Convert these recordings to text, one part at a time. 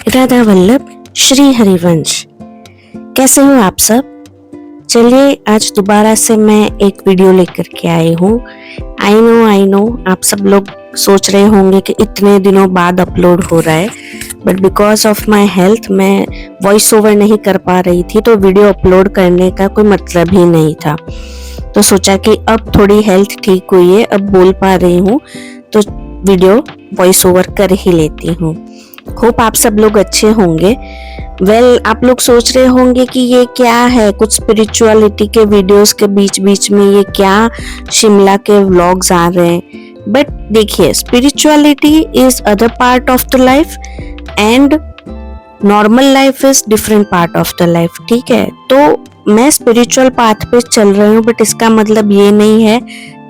राधा वल्लभ श्री हरिवंश। कैसे हो आप सब? चलिए आज दोबारा से मैं एक वीडियो लेकर के आई हूँ। आई नो आप सब लोग सोच रहे होंगे कि इतने दिनों बाद अपलोड हो रहा है, but because of my health मैं वॉइस ओवर नहीं कर पा रही थी, तो वीडियो अपलोड करने का कोई मतलब ही नहीं था। तो सोचा कि अब थोड़ी हेल्थ ठीक हुई है, अब बोल पा रही हूँ, तो वीडियो वॉइस ओवर कर ही लेती हूँ। होप आप सब लोग अच्छे होंगे। आप लोग सोच रहे होंगे कि ये क्या है, कुछ स्पिरिचुअलिटी के वीडियोस के बीच बीच में ये क्या शिमला के व्लॉग्स आ रहे हैं। बट देखिए, spirituality is other part of the life and normal life is different part of the life. ठीक है, तो मैं स्पिरिचुअल पाथ पे चल रही हूँ, बट इसका मतलब ये नहीं है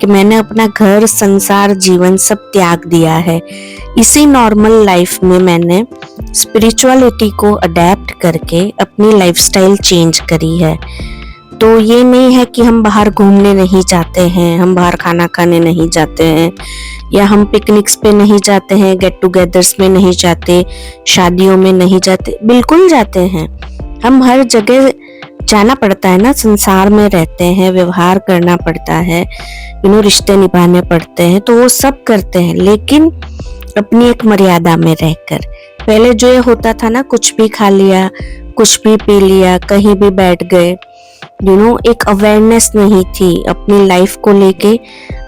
कि मैंने अपना घर, संसार, जीवन सब त्याग दिया है। इसी नॉर्मल लाइफ में मैंने स्पिरिचुअलिटी को अडेप्ट करके अपनी लाइफस्टाइल चेंज करी है। तो ये नहीं है कि हम बाहर घूमने नहीं जाते हैं, हम बाहर खाना खाने नहीं जाते हैं, या हम पिकनिक्स पे नहीं जाते हैं, गेट टुगेदर्स में नहीं जाते, शादियों में नहीं जाते। बिल्कुल जाते हैं, हम हर जगह जाना पड़ता है ना। संसार में रहते हैं, व्यवहार करना पड़ता है, रिश्ते निभाने पड़ते हैं, तो वो सब करते हैं, लेकिन अपनी एक मर्यादा में रहकर। पहले जो ये होता था ना, कुछ भी खा लिया, कुछ भी पी लिया, कहीं भी बैठ गए, एक अवेयरनेस नहीं थी अपनी लाइफ को लेके,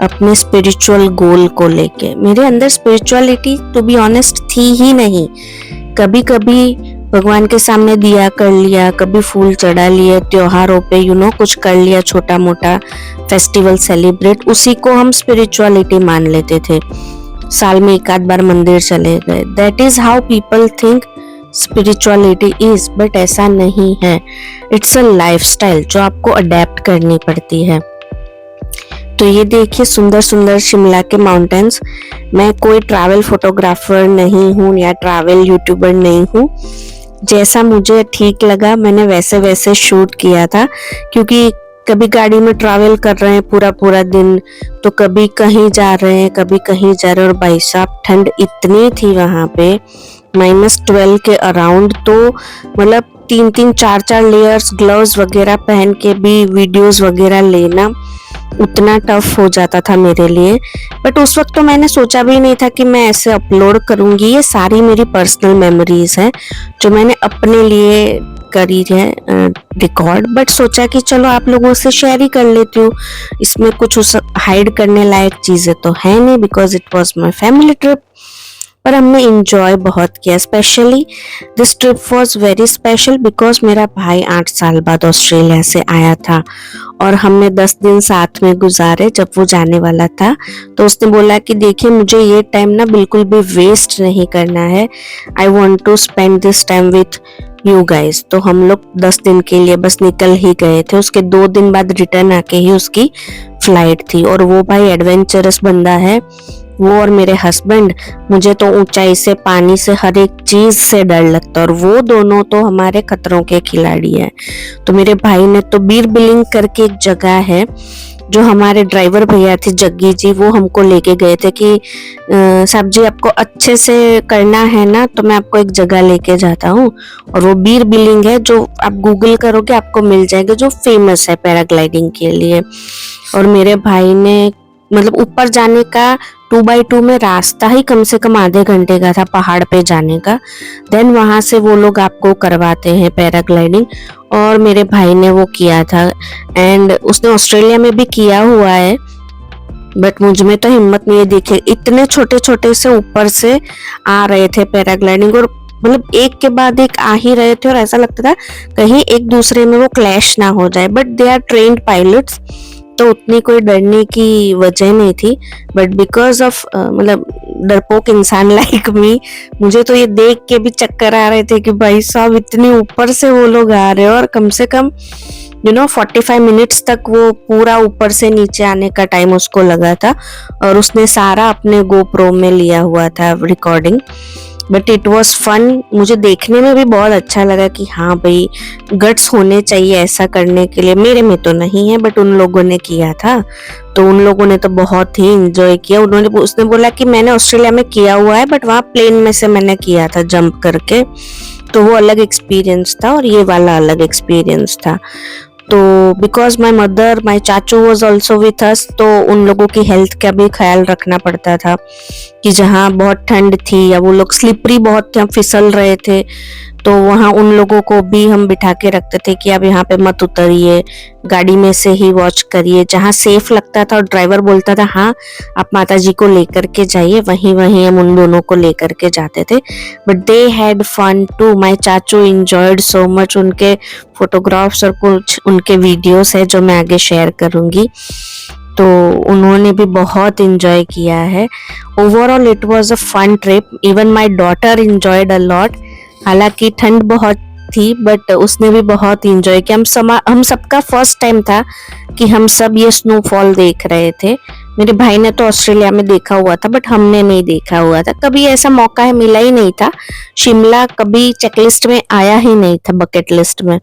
अपने स्पिरिचुअल गोल को लेके। मेरे अंदर स्पिरिचुअलिटी टू बी ऑनेस्ट थी ही नहीं। कभी कभी भगवान के सामने दिया कर लिया, कभी फूल चढ़ा लिए, त्योहारों पे कुछ कर लिया, छोटा मोटा फेस्टिवल सेलिब्रेट, उसी को हम स्पिरिचुअलिटी मान लेते थे। साल में एक आध बार मंदिर चले गए, that is how people think spirituality is. But ऐसा नहीं है, इट्स अ लाइफस्टाइल जो आपको अडेप्ट करनी पड़ती है। तो ये देखिए सुंदर सुंदर शिमला के माउंटेन्स। मैं कोई ट्रैवल फोटोग्राफर नहीं हूँ या ट्रैवल यूट्यूबर नहीं हूँ। जैसा मुझे ठीक लगा मैंने वैसे वैसे शूट किया था, क्योंकि कभी गाड़ी में ट्रैवल कर रहे हैं पूरा पूरा दिन, तो कभी कहीं जा रहे हैं, कभी कहीं जा रहे हैं। और भाई साहब ठंड इतनी थी वहां पे, -12 के अराउंड, तो मतलब 3-4 लेयर्स, ग्लव्स वगैरह पहन के भी वीडियोस वगैरह लेना उतना टफ हो जाता था मेरे लिए। बट उस वक्त तो मैंने सोचा भी नहीं था कि मैं ऐसे अपलोड करूंगी। ये सारी मेरी पर्सनल मेमोरीज हैं जो मैंने अपने लिए करी है रिकॉर्ड, बट सोचा कि चलो आप लोगों से शेयर ही कर लेती हूँ। इसमें कुछ हाइड करने लायक चीजें तो है नहीं, because it was my family trip. पर हमने इंजॉय बहुत किया। Specially this trip was very special because मेरा भाई 8 साल बाद ऑस्ट्रेलिया से आया था और हमने 10 दिन साथ में गुजारे। जब वो जाने वाला था तो उसने बोला कि देखिए मुझे ये टाइम ना बिल्कुल भी वेस्ट नहीं करना है, I want to spend this time with you guys. तो हम लोग 10 दिन के लिए बस निकल ही गए थे। उसके 2 दिन बाद रिटर्न आके ही उसकी फ्लाइट थी। और वो भाई एडवेंचरस बंदा है, वो और मेरे हस्बैंड। मुझे तो ऊंचाई से, पानी से, हर एक चीज से डर लगता है, और वो दोनों तो हमारे खतरों के खिलाड़ी हैं। तो मेरे भाई ने तो बीर बिलिंग करके एक जगह है, जो हमारे ड्राइवर भैया थे जग्गी जी, वो हमको लेके गए थे कि साहब जी आपको अच्छे से करना है ना, तो मैं आपको एक जगह लेके जाता हूँ। और वो बीर बिलिंग है, जो आप गूगल करोगे आपको मिल जाएगा, जो फेमस है पैराग्लाइडिंग के लिए। और मेरे भाई ने मतलब ऊपर जाने का 2x2 में रास्ता ही कम से कम आधे घंटे का था पहाड़ पे जाने का। देन वहां से वो लोग आपको करवाते हैं पैराग्लाइडिंग, और मेरे भाई ने वो किया था। एंड उसने ऑस्ट्रेलिया में भी किया हुआ है, बट मुझ में तो हिम्मत नहीं है। देखिए इतने छोटे छोटे से ऊपर से आ रहे थे पैराग्लाइडिंग, और मतलब एक के बाद एक आ ही रहे थे, और ऐसा लगता था कहीं एक दूसरे में वो क्लैश ना हो जाए। But they are trained pilots, तो उतनी कोई डरने की वजह नहीं थी। बट बिकॉज ऑफ मतलब डरपोक इंसान लाइक मी, मुझे तो ये देख के भी चक्कर आ रहे थे कि भाई साहब इतने ऊपर से वो लोग आ रहे हैं। और कम से कम 45 मिनट्स तक वो पूरा ऊपर से नीचे आने का टाइम उसको लगा था, और उसने सारा अपने गोप्रो में लिया हुआ था recording. But it was fun. मुझे देखने में भी बहुत अच्छा लगा कि हाँ भाई, गट्स होने चाहिए ऐसा करने के लिए। मेरे में तो नहीं है, बट उन लोगों ने किया था, तो उन लोगों ने तो बहुत ही इंजॉय किया। उसने बोला कि मैंने ऑस्ट्रेलिया में किया हुआ है, बट वहाँ प्लेन में से मैंने किया था जंप करके, तो वो अलग एक्सपीरियंस था और ये वाला अलग एक्सपीरियंस था। तो बिकॉज माई मदर, माई चाचू वॉज ऑल्सो विथ अस, तो उन लोगों की हेल्थ का भी ख्याल रखना पड़ता था कि जहाँ बहुत ठंड थी या वो लोग स्लिपरी बहुत थे, फिसल रहे थे, तो वहाँ उन लोगों को भी हम बिठा के रखते थे कि आप यहाँ पे मत उतरिए, गाड़ी में से ही वॉच करिए। जहाँ सेफ लगता था और ड्राइवर बोलता था हाँ आप माता जी को लेकर के जाइए, वहीं वहीं हम उन दोनों को लेकर के जाते थे। But they had fun too. My चाचू इंजॉयड सो मच। उनके फोटोग्राफ्स और कुछ उनके वीडियोस है जो मैं आगे शेयर करूंगी, तो उन्होंने भी बहुत इंजॉय किया है। Overall it was a fun trip. Even my daughter enjoyed a lot. हालांकि ठंड बहुत थी, बट उसने भी बहुत इंजॉय किया। हम सबका फर्स्ट टाइम था कि हम सब ये स्नोफॉल देख रहे थे। मेरे भाई ने तो ऑस्ट्रेलिया में देखा हुआ था, बट हमने नहीं देखा हुआ था, कभी ऐसा मौका है मिला ही नहीं था। शिमला कभी चेकलिस्ट में आया ही नहीं था, बकेट लिस्ट में,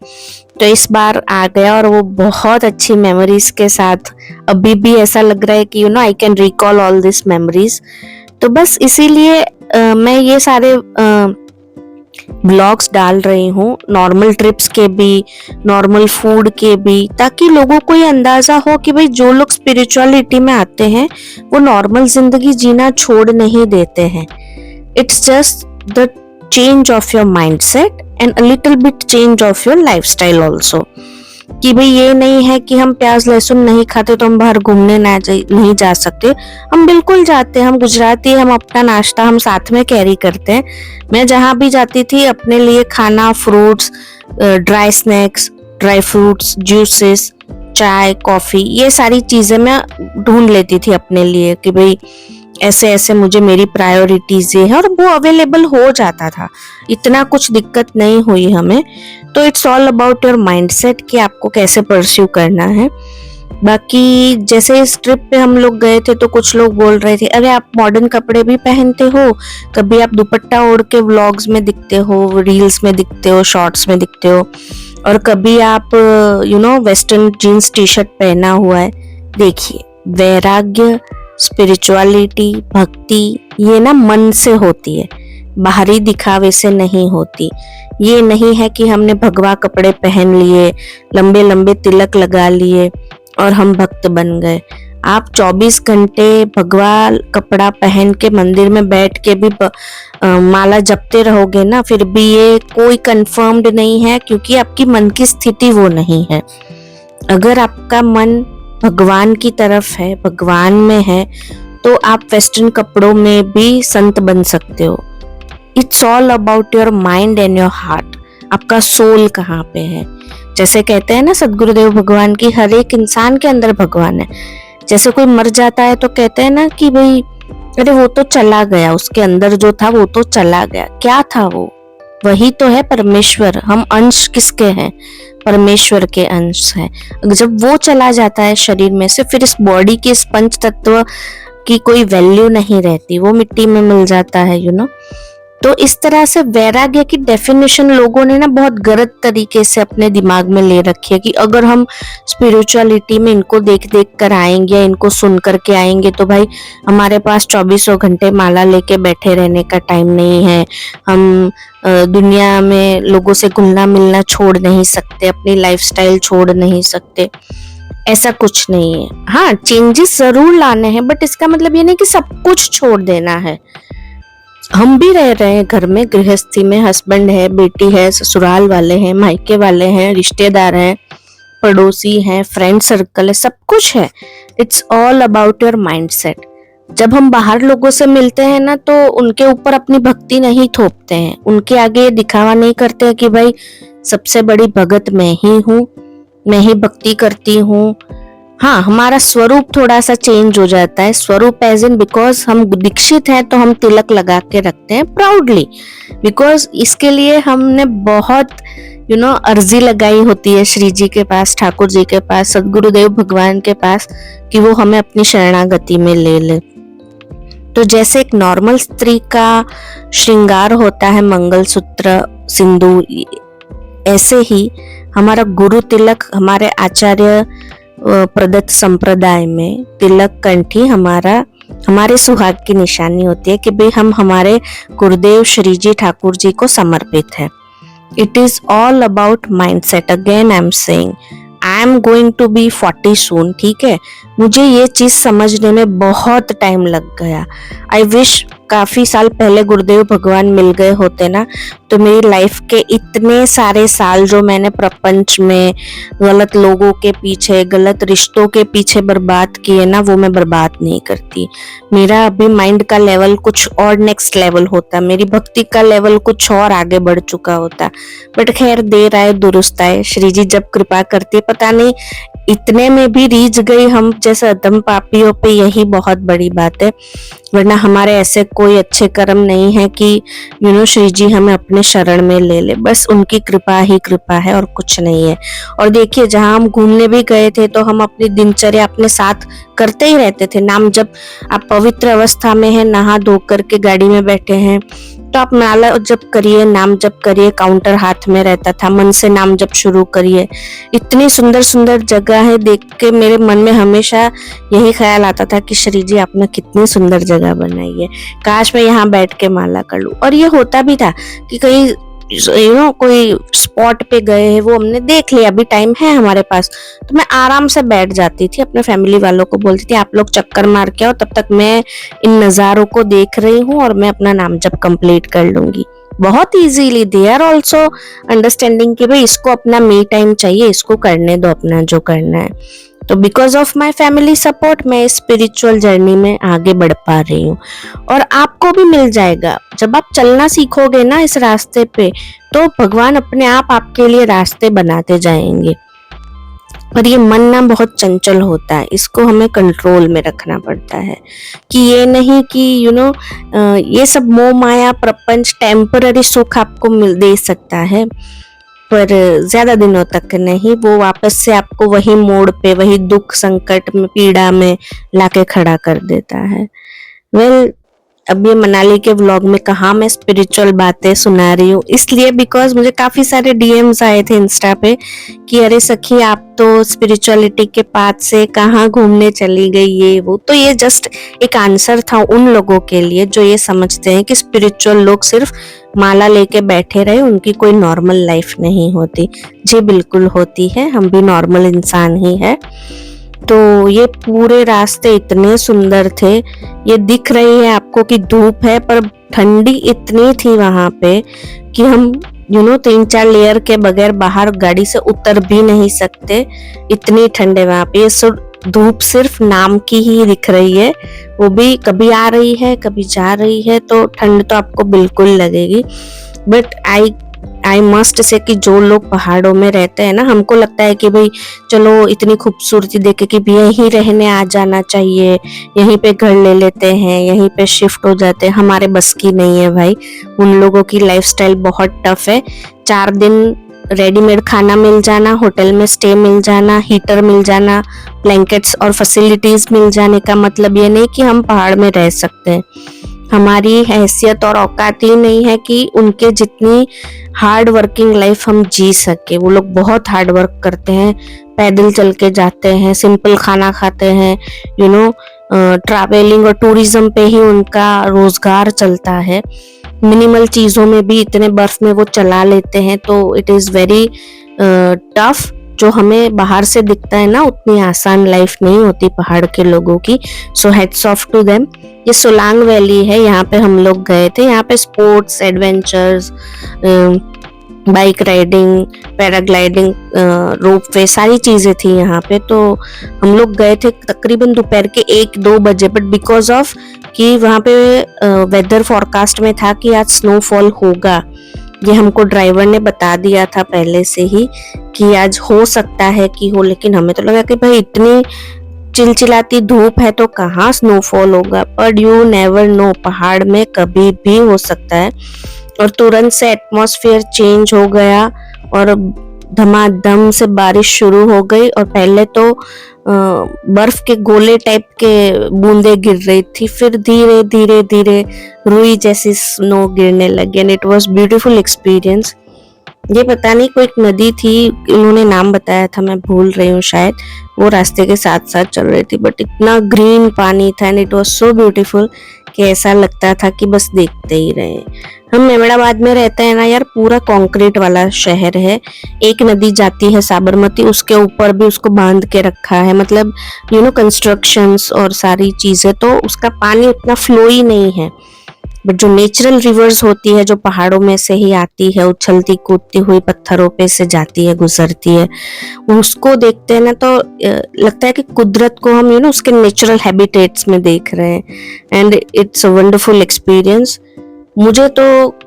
तो इस बार आ गया और वो बहुत अच्छी मेमोरीज के साथ अभी भी ऐसा लग रहा है कि I can recall all this memories. तो बस इसीलिए मैं ये सारे ब्लॉग्स डाल रही हूँ, नॉर्मल ट्रिप्स के भी, नॉर्मल फूड के भी, ताकि लोगों को ये अंदाजा हो कि भाई जो लोग स्पिरिचुअलिटी में आते हैं वो नॉर्मल जिंदगी जीना छोड़ नहीं देते हैं। It's just the change of your mindset and a little bit change of your lifestyle also. कि भाई ये नहीं है कि हम प्याज लहसुन नहीं खाते तो हम बाहर घूमने नहीं जा सकते। हम बिल्कुल जाते हैं, हम गुजराती, हम अपना नाश्ता हम साथ में कैरी करते हैं। मैं जहाँ भी जाती थी अपने लिए खाना, fruits, dry snacks, dry fruits, juices, चाय, कॉफी, ये सारी चीजें मैं ढूंढ लेती थी अपने लिए कि भाई ऐसे ऐसे मुझे मेरी प्रायोरिटीज ये है, और वो अवेलेबल हो जाता था, इतना कुछ दिक्कत नहीं हुई हमें। तो it's all about your mindset कि आपको कैसे परस्यू करना है। बाकी जैसे इस ट्रिप पे हम लोग गए थे तो कुछ लोग बोल रहे थे अरे आप मॉडर्न कपड़े भी पहनते हो, कभी आप दुपट्टा ओढ़ के व्लॉग्स में दिखते हो, रील्स में दिखते हो, शॉर्ट्स में दिखते हो, और कभी आप वेस्टर्न जीन्स टी शर्ट पहना हुआ है। देखिए, वैराग्य, स्पिरिचुअलिटी, भक्ति, ये ना मन से होती है, बाहरी दिखावे से नहीं होती। ये नहीं है कि हमने भगवा कपड़े पहन लिए, लंबे लंबे तिलक लगा लिए और हम भक्त बन गए। आप 24 घंटे भगवा कपड़ा पहन के मंदिर में बैठ के भी माला जपते रहोगे ना, फिर भी ये कोई कंफर्म्ड नहीं है, क्योंकि आपकी मन की स्थिति वो नहीं है। अगर आपका मन भगवान की तरफ है, भगवान में है, तो आप वेस्टर्न कपड़ों में भी संत बन सकते हो। It's all about your mind and your heart. आपका सोल कहाँ पे है। जैसे कहते हैं ना सदगुरुदेव भगवान की हर एक इंसान के अंदर भगवान है। जैसे कोई मर जाता है तो कहते हैं ना कि भाई अरे वो तो चला गया, उसके अंदर जो था वो तो चला गया। क्या था वो? वही तो है परमेश्वर। हम अंश किसके हैं? परमेश्वर के अंश हैं। जब वो चला जाता है शरीर में से, फिर इस बॉडी के इस पंच तत्व की कोई वैल्यू नहीं रहती, वो मिट्टी में मिल जाता है। तो इस तरह से वैराग्य की डेफिनेशन लोगों ने ना बहुत गलत तरीके से अपने दिमाग में ले रखी है कि अगर हम स्पिरिचुअलिटी में इनको देख देख कर आएंगे या इनको सुन करके आएंगे तो भाई हमारे पास 24 घंटे माला लेके बैठे रहने का टाइम नहीं है, हम दुनिया में लोगों से घुलना मिलना छोड़ नहीं सकते, अपनी लाइफस्टाइल छोड़ नहीं सकते। ऐसा कुछ नहीं है। हाँ, चेंजेस जरूर लाने हैं, बट इसका मतलब ये नहीं कि सब कुछ छोड़ देना है। हम भी रह रहे हैं घर में, गृहस्थी में, हस्बैंड है, बेटी है, ससुराल वाले हैं, मायके वाले हैं, रिश्तेदार हैं, पड़ोसी हैं, फ्रेंड सर्कल है, सब कुछ है। It's all about your mindset. जब हम बाहर लोगों से मिलते हैं ना, तो उनके ऊपर अपनी भक्ति नहीं थोपते हैं, उनके आगे दिखावा नहीं करते हैं कि भाई सबसे बड़ी भगत मैं ही हूँ, मैं ही भक्ति करती हूँ। हाँ, हमारा स्वरूप थोड़ा सा चेंज हो जाता है। स्वरूप एज इन बिकॉज हम दीक्षित हैं तो हम तिलक लगा के रखते हैं प्राउडली, बिकॉज इसके लिए हमने बहुत अर्जी लगाई होती है श्री जी के पास, ठाकुर जी के पास, सदगुरुदेव भगवान के पास कि वो हमें अपनी शरणागति में ले ले। तो जैसे एक नॉर्मल स्त्री का श्रृंगार होता है मंगलसूत्र, सिंदूर, ऐसे ही हमारा गुरु तिलक, हमारे आचार्य प्रदत्त संप्रदाय में तिलक कंठी हमारे सुहाग की निशानी होती है कि भाई हम हमारे गुरुदेव श्री जी ठाकुर जी को समर्पित है। It is all about mindset. Again I am saying, I am going to be 40 soon, ठीक है। मुझे ये चीज समझने में बहुत टाइम लग गया। आई विश काफी साल पहले गुरुदेव भगवान मिल गए होते ना, तो मेरी लाइफ के इतने सारे साल जो मैंने प्रपंच में गलत लोगों के पीछे, गलत रिश्तों के पीछे बर्बाद किए ना, वो मैं बर्बाद नहीं करती। मेरा अभी माइंड का लेवल कुछ और नेक्स्ट लेवल होता, मेरी भक्ति का लेवल कुछ और आगे बढ़ चुका होता। बट खैर, देर आए दुरुस्त आए, श्री जी जब कृपा करती, पता नहीं इतने में भी रीझ गई हम जैसे अधम पापियों पे, यही बहुत बड़ी बात है। वरना हमारे ऐसे कोई अच्छे कर्म नहीं है कि श्री जी हमें अपने शरण में ले ले। बस उनकी कृपा ही कृपा है और कुछ नहीं है। और देखिए, जहां हम घूमने भी गए थे तो हम अपनी दिनचर्या अपने साथ करते ही रहते थे। नाम जब आप पवित्र अवस्था में है, नहा धो करके गाड़ी में बैठे हैं, तो आप माला जप करिए, नाम जप करिए, काउंटर हाथ में रहता था, मन से नाम जप शुरू करिए। इतनी सुंदर सुंदर जगह है, देख के मेरे मन में हमेशा यही ख्याल आता था कि श्री जी आपने कितनी सुंदर जगह बनाई है, काश मैं यहाँ बैठ के माला कर लूं। और ये होता भी था कि कहीं कोई स्पॉट पे गए हैं, वो हमने देख लिया, अभी टाइम है हमारे पास, तो मैं आराम से बैठ जाती थी, अपने फैमिली वालों को बोलती थी आप लोग चक्कर मार के आओ, तब तक मैं इन नज़ारों को देख रही हूँ और मैं अपना नाम जप कंप्लीट कर लूंगी। बहुत easily. They are also understanding कि भाई इसको अपना मी टाइम चाहिए, इसको करने दो अपना जो करना है। तो because of my family support मैं इस स्पिरिचुअल जर्नी में आगे बढ़ पा रही हूँ। और आपको भी मिल जाएगा, जब आप चलना सीखोगे ना इस रास्ते पे, तो भगवान अपने आप आपके लिए रास्ते बनाते जाएंगे। पर ये मन ना बहुत चंचल होता है, इसको हमें कंट्रोल में रखना पड़ता है कि ये नहीं कि ये सब मोह माया प्रपंच टेम्पररी सुख आपको दे सकता है, पर ज्यादा दिनों तक नहीं। वो वापस से आपको वही मोड़ पे, वही दुख संकट में, पीड़ा में लाके खड़ा कर देता है। वेल, अब ये मनाली के व्लॉग में कहाँ मैं स्पिरिचुअल बातें सुना रही हूँ, इसलिए बिकॉज मुझे काफी सारे डीएम्स आए थे इंस्टा पे कि अरे सखी आप तो स्पिरिचुअलिटी के पाथ से कहाँ घूमने चली गई, ये वो। तो ये जस्ट एक आंसर था उन लोगों के लिए जो ये समझते हैं कि स्पिरिचुअल लोग सिर्फ माला लेके बैठे रहे, उनकी कोई नॉर्मल लाइफ नहीं होती। जी बिल्कुल होती है, हम भी नॉर्मल इंसान ही है। तो ये पूरे रास्ते इतने सुंदर थे। ये दिख रही है आपको कि धूप है, पर ठंडी इतनी थी वहां पे कि हम 3-4 लेयर के बगैर बाहर गाड़ी से उतर भी नहीं सकते, इतनी ठंडे वहां पे। ये धूप सिर्फ नाम की ही दिख रही है, वो भी कभी आ रही है कभी जा रही है, तो ठंड तो आपको बिल्कुल लगेगी। बट आई मस्ट से कि जो लोग पहाड़ों में रहते हैं ना, हमको लगता है कि भाई चलो इतनी खूबसूरती देखे कि भी यहीं रहने आ जाना चाहिए, यहीं पे घर ले लेते हैं, यहीं पे शिफ्ट हो जाते हैं। हमारे बस की नहीं है भाई, उन लोगों की लाइफस्टाइल बहुत टफ है। 4 दिन रेडीमेड खाना मिल जाना, होटल में स्टे मिल जाना, हीटर मिल जाना, ब्लैंकेट्स और फैसिलिटीज मिल जाने का मतलब ये नहीं कि हम पहाड़ में रह सकते हैं। हमारी हैसियत और औकात ही नहीं है कि उनके जितनी हार्ड वर्किंग लाइफ हम जी सके। वो लोग बहुत हार्ड वर्क करते हैं, पैदल चल के जाते हैं, सिंपल खाना खाते हैं, ट्रैवलिंग और टूरिज्म पे ही उनका रोजगार चलता है। मिनिमल चीजों में भी इतने बर्फ में वो चला लेते हैं, तो इट इज वेरी टफ। जो हमें बाहर से दिखता है ना, उतनी आसान लाइफ नहीं होती पहाड़ के लोगों की। सो हेड्स ऑफ टू देम। ये सोलांग वैली है, यहाँ पे हम लोग गए थे। यहाँ पे sports, adventures, bike riding, paragliding, ropeway, सारी चीजें थी यहाँ पे। तो हम लोग गए थे तकरीबन दोपहर के 1-2 बजे, बट बिकॉज ऑफ कि वहाँ पे वेदर फोरकास्ट में था कि आज स्नोफॉल होगा, ये हमको ड्राइवर ने बता दिया था पहले से ही कि आज हो सकता है कि हो। लेकिन हमें तो लगा कि भाई इतनी चिलचिलाती धूप है तो कहाँ स्नोफॉल होगा, पर यू नेवर नो, पहाड़ में कभी भी हो सकता है। और तुरंत से एटमॉस्फेयर चेंज हो गया और धमाधम से बारिश शुरू हो गई और पहले तो बर्फ के गोले टाइप के बूंदे गिर रही थी, फिर धीरे धीरे धीरे रुई जैसी स्नो गिरने लगी and it was beautiful experience. ये पता नहीं कोई एक नदी थी, उन्होंने नाम बताया था, मैं भूल रही हूँ शायद, वो रास्ते के साथ साथ चल रही थी, बट इतना ग्रीन पानी था and it was so beautiful कि ऐसा लगता था कि बस देखते ही रहे। हम मेमड़ाबाद में रहते हैं ना यार, पूरा कंक्रीट वाला शहर है। एक नदी जाती है साबरमती, उसके ऊपर भी उसको बांध के रखा है, मतलब कंस्ट्रक्शंस और सारी चीजें, तो उसका पानी उतना फ्लो ही नहीं है। बट जो नेचुरल रिवर्स होती है, जो पहाड़ों में से ही आती है, उछलती कूदती हुई पत्थरों पे से जाती है, गुजरती है, उसको देखते हैं ना तो लगता है कि कुदरत को हम उसके नेचुरल हैबिटेट्स में देख रहे हैं and it's a wonderful experience. मुझे तो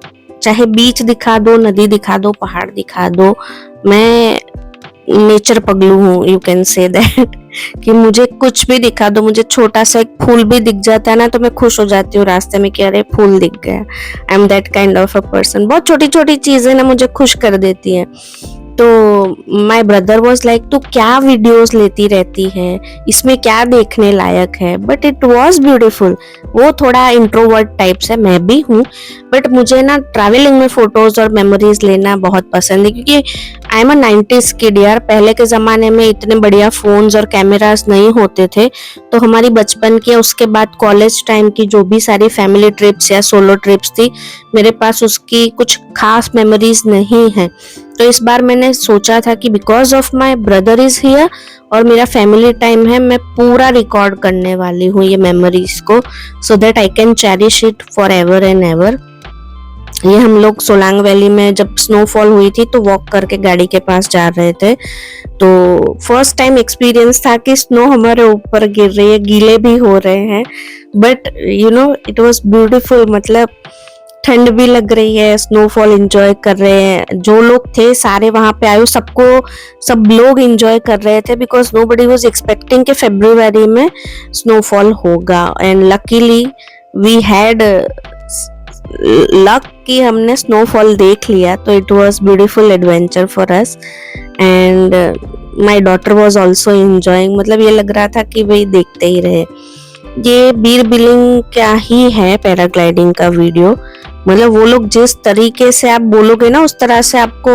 चाहे बीच दिखा दो, नदी दिखा दो, पहाड़ दिखा दो, मैं नेचर पगलू हूँ, यू कैन से दैट कि मुझे कुछ भी दिखा दो, मुझे छोटा सा एक फूल भी दिख जाता है ना तो मैं खुश हो जाती हूँ रास्ते में कि अरे फूल दिख गया। I am that kind of a person. बहुत छोटी छोटी चीजें ना मुझे खुश कर देती हैं। तो माई ब्रदर वॉज लाइक, तू क्या वीडियोस लेती रहती है, इसमें क्या देखने लायक है, बट इट वॉज ब्यूटीफुल। वो थोड़ा इंट्रोवर्ट टाइप से, मैं भी हूँ, बट मुझे ना ट्रैवलिंग में फोटोज और मेमोरीज लेना बहुत पसंद है, क्योंकि I am a 90s kid यार। पहले के जमाने में इतने बढ़िया फोन्स और कैमरास नहीं होते थे, तो हमारी बचपन की, उसके बाद कॉलेज टाइम की जो भी सारी फैमिली ट्रिप्स या सोलो ट्रिप्स थी, मेरे पास उसकी कुछ खास मेमोरीज नहीं है। तो इस बार मैंने सोचा था कि because of my brother is here और मेरा फैमिली टाइम है, मैं पूरा रिकॉर्ड करने वाली हूँ ये मेमोरीज को, so that I can cherish it for ever and ever. ये हम लोग सोलांग वैली में जब स्नोफॉल हुई थी तो वॉक करके गाड़ी के पास जा रहे थे, तो फर्स्ट टाइम एक्सपीरियंस था कि स्नो हमारे ऊपर गिर रही है, गीले भी हो रहे हैं, बट इट वाज ब्यूटीफुल। मतलब ठंड भी लग रही है, स्नोफॉल एंजॉय कर रहे हैं, जो लोग थे सारे वहां पे आए, सब लोग एंजॉय कर रहे थे, बिकॉज नोबडी वाज एक्सपेक्टिंग कि फरवरी में स्नोफॉल होगा and luckily we had luck कि हमने स्नोफॉल देख लिया। तो it was beautiful adventure for us and my daughter was also enjoying. मतलब ये लग रहा था कि भाई देखते ही रहे। ये बीर बिलिंग क्या ही है पैराग्लाइडिंग का वीडियो, मतलब वो लोग जिस तरीके से आप बोलोगे ना उस तरह से आपको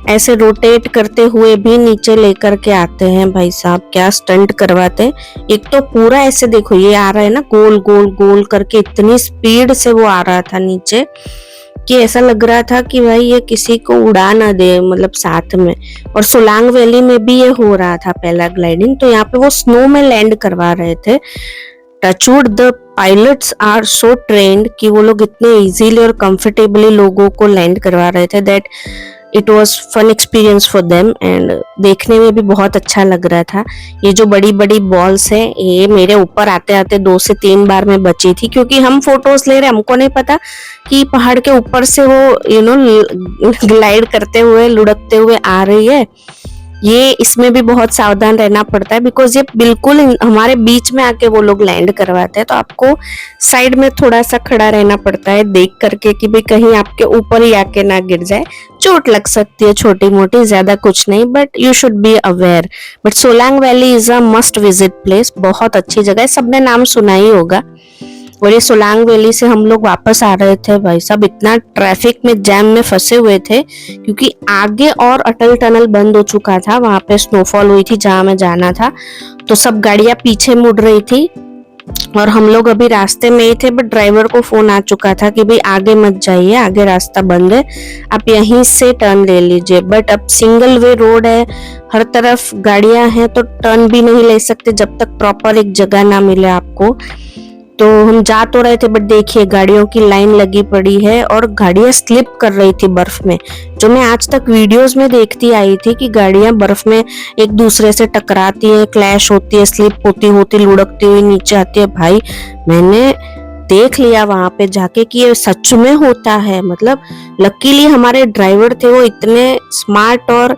ऐसे रोटेट करते हुए भी नीचे लेकर के आते हैं। भाई साहब क्या स्टंट करवाते हैं। एक तो पूरा ऐसे देखो, ये आ रहा है ना गोल गोल गोल करके, इतनी स्पीड से वो आ रहा था नीचे कि ऐसा लग रहा था कि भाई ये किसी को उड़ा ना दे, मतलब साथ में। और सोलांग वैली में भी ये हो रहा था पैराग्लाइडिंग, तो यहाँ पे वो स्नो में लैंड करवा रहे थे। Touchwood the pilots are so trained कि वो लोग इतने इजीली और कंफर्टेबली लोगों को लैंड करवा रहे थे, that it was fun experience for them and देखने में भी बहुत अच्छा लग रहा था। ये जो बड़ी बड़ी बॉल्स है, ये मेरे ऊपर आते आते 2 से 3 बार में बची थी, क्योंकि हम फोटोज ले रहे, हमको नहीं पता कि पहाड़ के ऊपर से वो ग्लाइड करते हुए लुढ़कते हुए आ रही है। ये इसमें भी बहुत सावधान रहना पड़ता है, बिकॉज ये बिल्कुल हमारे बीच में आके वो लोग लैंड करवाते हैं, तो आपको साइड में थोड़ा सा खड़ा रहना पड़ता है देख करके कि भाई कहीं आपके ऊपर ही आके ना गिर जाए। चोट लग सकती है छोटी मोटी, ज्यादा कुछ नहीं, but you should be aware. But Solang valley is a must visit place, बहुत अच्छी जगह है, सबने नाम सुना ही होगा। और ये सोलांग वैली से हम लोग वापस आ रहे थे, भाई साहब इतना ट्रैफिक में जैम में फंसे हुए थे, क्योंकि आगे और अटल टनल बंद हो चुका था, वहां पे स्नोफॉल हुई थी जहां में जाना था, तो सब गाड़ियां पीछे मुड़ रही थी और हम लोग अभी रास्ते में ही थे। बट ड्राइवर को फोन आ चुका था कि भाई आगे मत जाइए, आगे रास्ता बंद है, आप यहीं से टर्न ले लीजिए। बट अब सिंगल वे रोड है, हर तरफ गाड़ियां हैं, तो टर्न भी नहीं ले सकते जब तक प्रॉपर एक जगह ना मिले आपको। तो हम जा तो रहे थे, बट देखिए गाड़ियों की लाइन लगी पड़ी है और गाड़ियां स्लिप कर रही थी बर्फ में, जो मैं आज तक वीडियोस में देखती आई थी कि गाड़ियां बर्फ में एक दूसरे से टकराती है, क्लैश होती है, स्लिप होती होती लुढ़कती हुई नीचे आती है। भाई मैंने देख लिया वहां पे जाके कि ये सच में होता है। मतलब लकीली हमारे ड्राइवर थे, वो इतने स्मार्ट और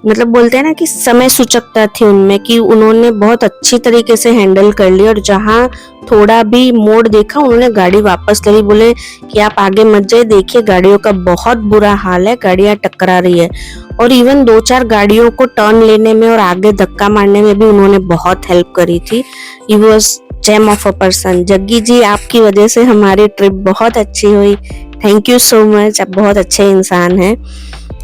मतलब बोलते हैं ना कि समय सूचकता थी उनमें, कि उन्होंने बहुत अच्छी तरीके से हैंडल कर लिया, और जहाँ थोड़ा भी मोड़ देखा उन्होंने गाड़ी वापस ले ली। बोले कि आप आगे मत जाइए, देखिए गाड़ियों का बहुत बुरा हाल है, गाड़ियां टकरा रही है। और इवन 2-4 गाड़ियों को टर्न लेने में और आगे धक्का मारने में भी उन्होंने बहुत हेल्प करी थी। He was gem of a person. Jaggi ji, आपकी वजह से हमारी ट्रिप बहुत अच्छी हुई। थैंक यू सो मच, आप बहुत अच्छे इंसान हैं,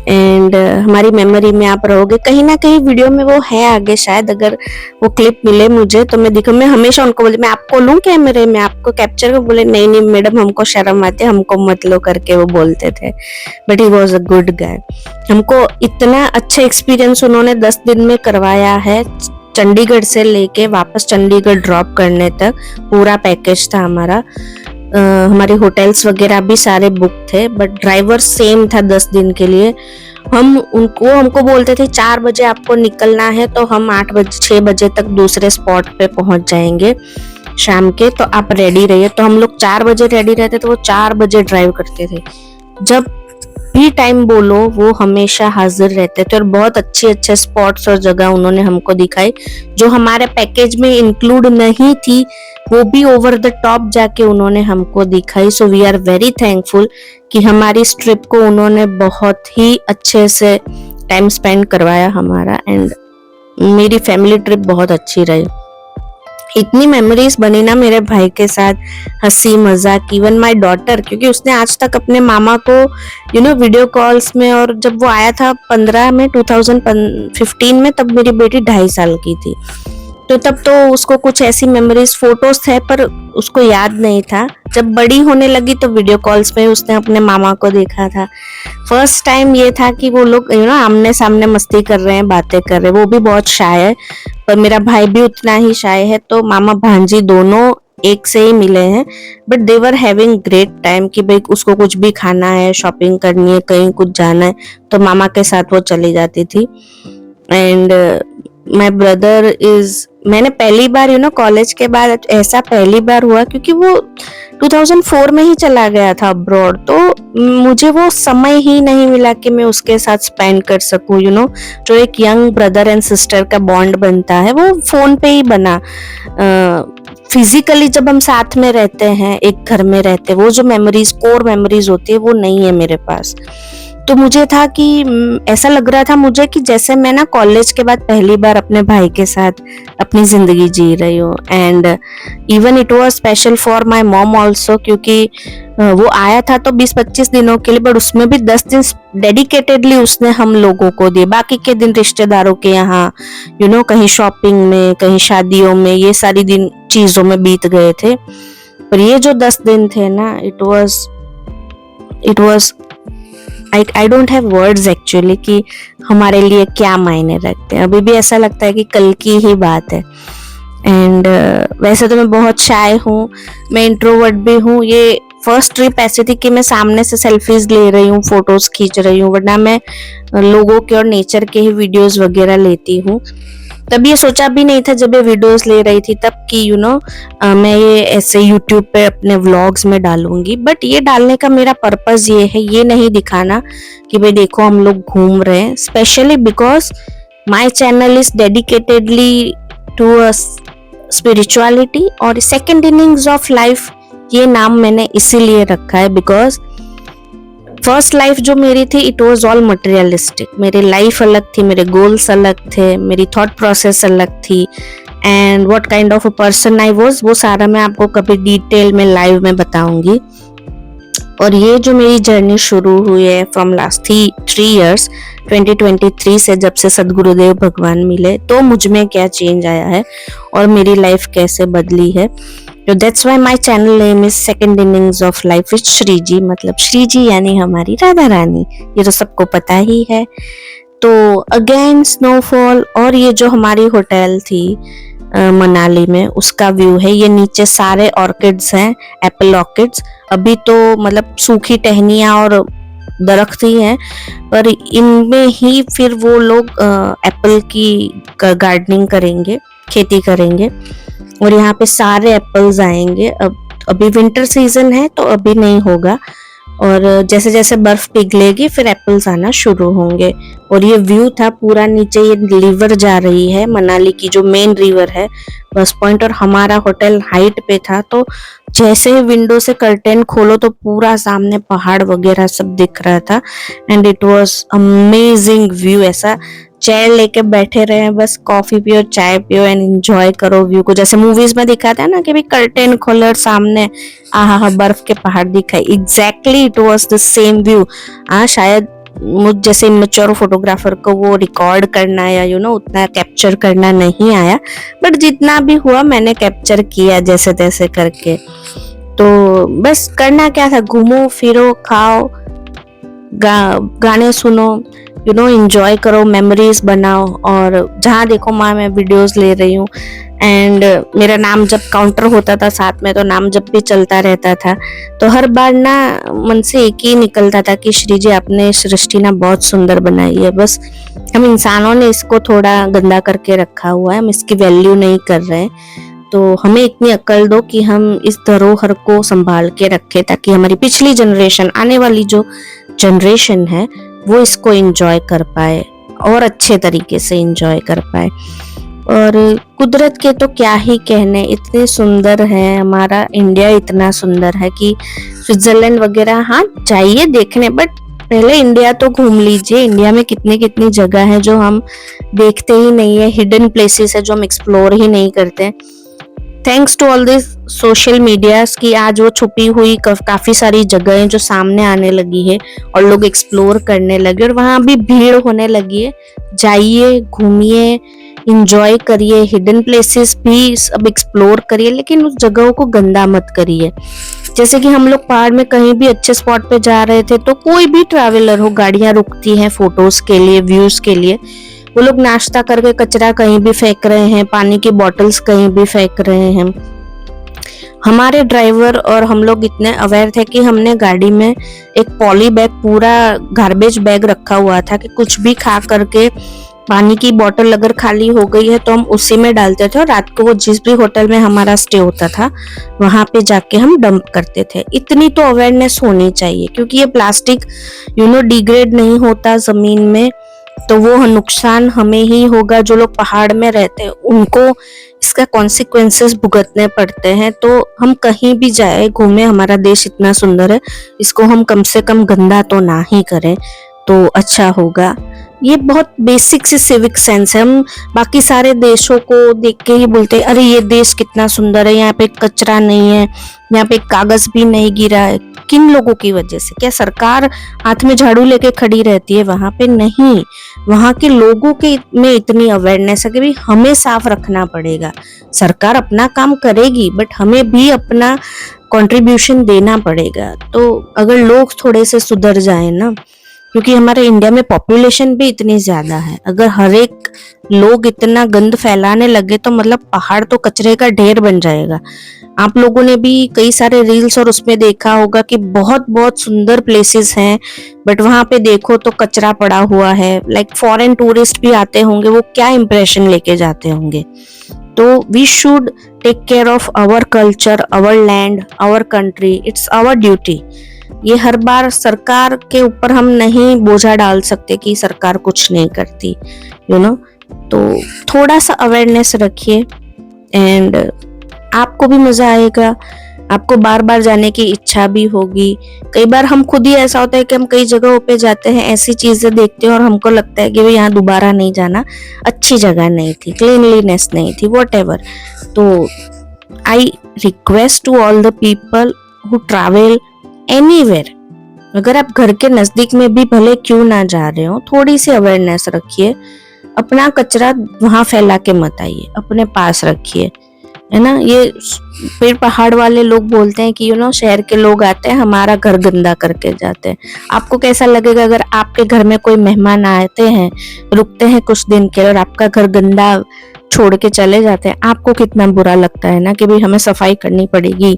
एंड हमारी मेमोरी में आप रहोगे। कहीं ना कहीं वीडियो में वो है आगे, शायद अगर वो क्लिप मिले मुझे तो मैं दिखा। मैं हमेशा उनको बोलती, मैं आपको लूं कैमरे में, आपको कैप्चर कर। बोले नहीं नहीं मैडम, हमको शर्म आती है, हमको मत लो करके वो बोलते थे। But he was a good guy. हमको इतना अच्छा एक्सपीरियंस उन्होंने 10 दिन में करवाया है, चंडीगढ़ से लेके वापस चंडीगढ़ ड्रॉप करने तक पूरा पैकेज था हमारा। हमारे होटल्स वगैरह भी सारे बुक थे, बट ड्राइवर सेम था 10 दिन के लिए। हमको बोलते थे 4 बजे आपको निकलना है, तो हम 6 बजे तक दूसरे स्पॉट पे पहुंच जाएंगे शाम के, तो आप रेडी रहिए। तो हम लोग 4 बजे रेडी रहते थे, वो 4 बजे ड्राइव करते थे। जब भी टाइम बोलो वो हमेशा हाजिर रहते थे, और बहुत अच्छे अच्छे स्पॉट्स और जगह उन्होंने हमको दिखाई जो हमारे पैकेज में इंक्लूड नहीं थी, वो भी ओवर द टॉप जाके उन्होंने हमको दिखाई। So we are very thankful कि हमारी इस ट्रिप को उन्होंने बहुत ही अच्छे से टाइम स्पेंड करवाया हमारा, एंड मेरी फैमिली ट्रिप बहुत अच्छी रही। इतनी मेमोरीज बनी ना मेरे भाई के साथ, हंसी मजाक। इवन माय डॉटर, क्योंकि उसने आज तक अपने मामा को वीडियो कॉल्स में, और जब वो आया था 2015 में, तब मेरी बेटी 2.5 साल की थी, तो तब तो उसको कुछ ऐसी मेमोरीज, फोटोज थे पर उसको याद नहीं था। जब बड़ी होने लगी तो वीडियो कॉल्स में उसने अपने मामा को देखा था। फर्स्ट टाइम ये था कि वो लोग आमने सामने मस्ती कर रहे हैं, बातें कर रहे हैं। वो भी बहुत शाय है, पर मेरा भाई भी उतना ही शाय है, तो मामा भांजी दोनों एक से ही मिले हैं, but they were having great time कि भाई उसको कुछ भी खाना है, शॉपिंग करनी है, कहीं कुछ जाना है, तो मामा के साथ वो चली जाती थी। एंड माई ब्रदर इज, मैंने पहली बार कॉलेज के बाद ऐसा पहली बार हुआ, क्योंकि वो 2004 में ही चला गया था अब्रॉड, तो मुझे वो समय ही नहीं मिला कि मैं उसके साथ स्पेंड कर सकूं। जो एक यंग ब्रदर एंड सिस्टर का बॉन्ड बनता है वो फोन पे ही बना। फिजिकली जब हम साथ में रहते हैं, एक घर में रहते, वो जो मेमोरीज, कोर मेमोरीज होती है, वो नहीं है मेरे पास। तो मुझे था कि ऐसा लग रहा था मुझे कि जैसे मैं ना कॉलेज के बाद पहली बार अपने भाई के साथ अपनी जिंदगी जी रही हूँ। And even it was special for my mom also, क्योंकि वो आया था तो 20-25 दिनों के लिए, बट उसमें भी 10 दिन डेडिकेटेडली उसने हम लोगों को दिए। बाकी के दिन रिश्तेदारों के यहाँ कहीं शॉपिंग में, कहीं शादियों में, ये सारी दिन चीजों में बीत गए थे। पर ये जो 10 दिन थे ना, it was I don't have words actually कि हमारे लिए क्या मायने रखते हैं। अभी भी ऐसा लगता है कि कल की ही बात है। एंड वैसे तो मैं बहुत शाय हूँ, मैं इंट्रोवर्ट भी हूँ। ये फर्स्ट ट्रिप ऐसी थी कि मैं सामने से सेल्फीज ले रही हूँ, फोटोज खींच रही हूँ, वरना मैं लोगों के और नेचर के ही वीडियोस वगैरह लेती हूँ। तब ये सोचा भी नहीं था जब ये वीडियोस ले रही थी तब कि मैं ये ऐसे यूट्यूब पे अपने व्लॉग्स में डालूंगी। बट ये डालने का मेरा पर्पस ये है, ये नहीं दिखाना कि भाई देखो हम लोग घूम रहे हैं, specially because my channel is dedicatedly to a spirituality. और सेकेंड इनिंग्स ऑफ लाइफ ये नाम मैंने इसीलिए रखा है बिकॉज फर्स्ट लाइफ जो मेरी थी इट वाज ऑल मटेरियलिस्टिक। मेरी लाइफ अलग थी, मेरे गोल्स अलग थे, मेरी थॉट प्रोसेस अलग थी, and what kind of a person I was, वो सारा मैं आपको कभी डिटेल में लाइव में बताऊंगी। और ये जो मेरी जर्नी शुरू हुई है फ्रॉम लास्ट 3 इयर्स 2023 से, जब से सदगुरुदेव भगवान मिले, तो मुझ में क्या चेंज आया है और मेरी लाइफ कैसे बदली है। तो that's why my channel name is second innings of life with Shri ji. मतलब श्री जी यानी हमारी राधा रानी, ये तो सबको पता ही है। तो अगेन स्नोफॉल, और ये जो हमारी होटल थी मनाली में, उसका व्यू है। ये नीचे सारे ऑर्किड्स हैं, एप्पल ऑर्किड्स। अभी तो मतलब सूखी टहनियां और दरख्त ही हैं, पर इनमें ही फिर वो लोग एप्पल की गार्डनिंग करेंगे, खेती करेंगे, और यहाँ पे सारे एप्पल्स आएंगे। अब अभी विंटर सीजन है तो अभी नहीं होगा, और जैसे जैसे बर्फ पिघलेगी फिर एप्पल्स आना शुरू होंगे। और ये व्यू था पूरा, नीचे ये रिवर जा रही है, मनाली की जो मेन रिवर है बस पॉइंट, और हमारा होटल हाइट पे था, तो जैसे ही विंडो से कर्टेन खोलो तो पूरा सामने पहाड़ वगैरह सब दिख रहा था। And it was amazing view. ऐसा चेयर लेके बैठे रहे, बस कॉफी पियो, चाय पियो एंड एंजॉय करो व्यू को, जैसे मूवीज में दिखाते हैं ना कि भाई कर्टेन खोलो और सामने आहा बर्फ के पहाड़ दिखाई। Exactly it was the same view. शायद मुझ जैसे इमेच्योर फोटोग्राफर को वो रिकॉर्ड करना या उतना कैप्चर करना नहीं आया, बट जितना भी हुआ मैंने कैप्चर किया जैसे तैसे करके। तो बस करना क्या था, घूमो फिरो खाओ, गाने सुनो, एंजॉय करो, मेमोरीज बनाओ। और जहाँ देखो मैं वीडियोस ले रही हूँ। एंड मेरा नाम जब काउंटर होता था साथ में, तो नाम जब भी चलता रहता था, तो हर बार ना मन से एक ही निकलता था कि श्री जी आपने सृष्टि ना बहुत सुंदर बनाई है, बस हम इंसानों ने इसको थोड़ा गंदा करके रखा हुआ है, हम इसकी वैल्यू नहीं कर रहे हैं। तो हमें इतनी अक्ल दो कि हम इस धरोहर को संभाल के रखें, ताकि हमारी पिछली जनरेशन, आने वाली जो जनरेशन है, वो इसको एंजॉय कर पाए और अच्छे तरीके से एंजॉय कर पाए। और कुदरत के तो क्या ही कहने, इतने सुंदर है, हमारा इंडिया इतना सुंदर है कि स्विट्जरलैंड वगैरह हाँ चाहिए देखने, बट पहले इंडिया तो घूम लीजिए। इंडिया में कितनी कितनी जगह है जो हम देखते ही नहीं है, हिडन प्लेसेस है जो हम एक्सप्लोर ही नहीं करते। Thanks to all this social medias की आज वो छुपी हुई काफी सारी जगहें जो सामने आने लगी है और लोग एक्सप्लोर करने लगे, और वहां भी भीड़ होने लगी है। जाइए, घूमिए, इंजॉय करिए, हिडन प्लेसेस भी अब एक्सप्लोर करिए, लेकिन उस जगहों को गंदा मत करिए। जैसे कि हम लोग पहाड़ में कहीं भी अच्छे स्पॉट पे जा रहे थे, तो कोई भी ट्रैवलर हो, गाड़ियां रुकती हैं फोटोज के लिए, व्यूज के लिए, वो लोग नाश्ता करके कचरा कहीं भी फेंक रहे हैं, पानी की बॉटल्स कहीं भी फेंक रहे हैं। हमारे ड्राइवर और हम लोग इतने अवेयर थे कि हमने गाड़ी में एक पॉली बैग, पूरा गार्बेज बैग रखा हुआ था कि कुछ भी खा करके पानी की बोतल अगर खाली हो गई है तो हम उसी में डालते थे, और रात को वो जिस भी होटल में हमारा स्टे होता था वहां पे जाके हम डंप करते थे। इतनी तो अवेयरनेस होनी चाहिए, क्योंकि ये प्लास्टिक डिग्रेड नहीं होता जमीन में, तो वो नुकसान हमें ही होगा। जो लोग पहाड़ में रहते हैं उनको इसका कॉन्सिक्वेंसेस भुगतने पड़ते हैं। तो हम कहीं भी जाए, घूमे, हमारा देश इतना सुंदर है, इसको हम कम से कम गंदा तो ना ही करें तो अच्छा होगा। ये बहुत बेसिक सी सिविक सेंस है। हम बाकी सारे देशों को देख के ही बोलते हैं अरे ये देश कितना सुंदर है, यहाँ पे कचरा नहीं है, यहाँ पे कागज भी नहीं गिरा है। किन लोगों की वजह से? क्या सरकार हाथ में झाड़ू लेके खड़ी रहती है वहां पे? नहीं, वहां के लोगों के में इतनी अवेयरनेस है कि भाई हमें साफ रखना पड़ेगा। सरकार अपना काम करेगी, बट हमें भी अपना कंट्रीब्यूशन देना पड़ेगा। तो अगर लोग थोड़े से सुधर जाए ना, क्योंकि हमारे इंडिया में पॉपुलेशन भी इतनी ज्यादा है, अगर हर एक लोग इतना गंद फैलाने लगे तो मतलब पहाड़ तो कचरे का ढेर बन जाएगा। आप लोगों ने भी कई सारे रील्स और उसमें देखा होगा कि बहुत बहुत सुंदर प्लेसेस हैं, बट वहां पे देखो तो कचरा पड़ा हुआ है। लाइक फॉरेन टूरिस्ट भी आते होंगे, वो क्या इंप्रेशन लेके जाते होंगे। तो we should take care of our culture, our land, our country, it's our duty. ये हर बार सरकार के ऊपर हम नहीं बोझा डाल सकते कि सरकार कुछ नहीं करती, तो थोड़ा सा अवेयरनेस रखिए एंड आपको भी मजा आएगा, आपको बार बार जाने की इच्छा भी होगी। कई बार हम खुद ही ऐसा होता है कि हम कई जगहों पे जाते हैं, ऐसी चीजें देखते हैं और हमको लगता है कि भाई यहाँ दोबारा नहीं जाना, अच्छी जगह नहीं थी, क्लीनलीनेस नहीं थी, व्हाटएवर। तो I request to all the people who travel anywhere, अगर आप घर के नजदीक में भी भले क्यों ना जा रहे हो, थोड़ी सी अवेयरनेस रखिए। अपना कचरा वहां फैला के मत आइए, अपने पास रखिए, है ना। ये फिर पहाड़ वाले लोग बोलते हैं कि शहर के लोग आते हैं हमारा घर गंदा करके जाते हैं। आपको कैसा लगेगा अगर आपके घर में कोई मेहमान आते हैं, रुकते हैं कुछ दिन के लिए और आपका घर गंदा छोड़ के चले जाते हैं? आपको कितना बुरा लगता है ना कि भाई हमें सफाई करनी पड़ेगी,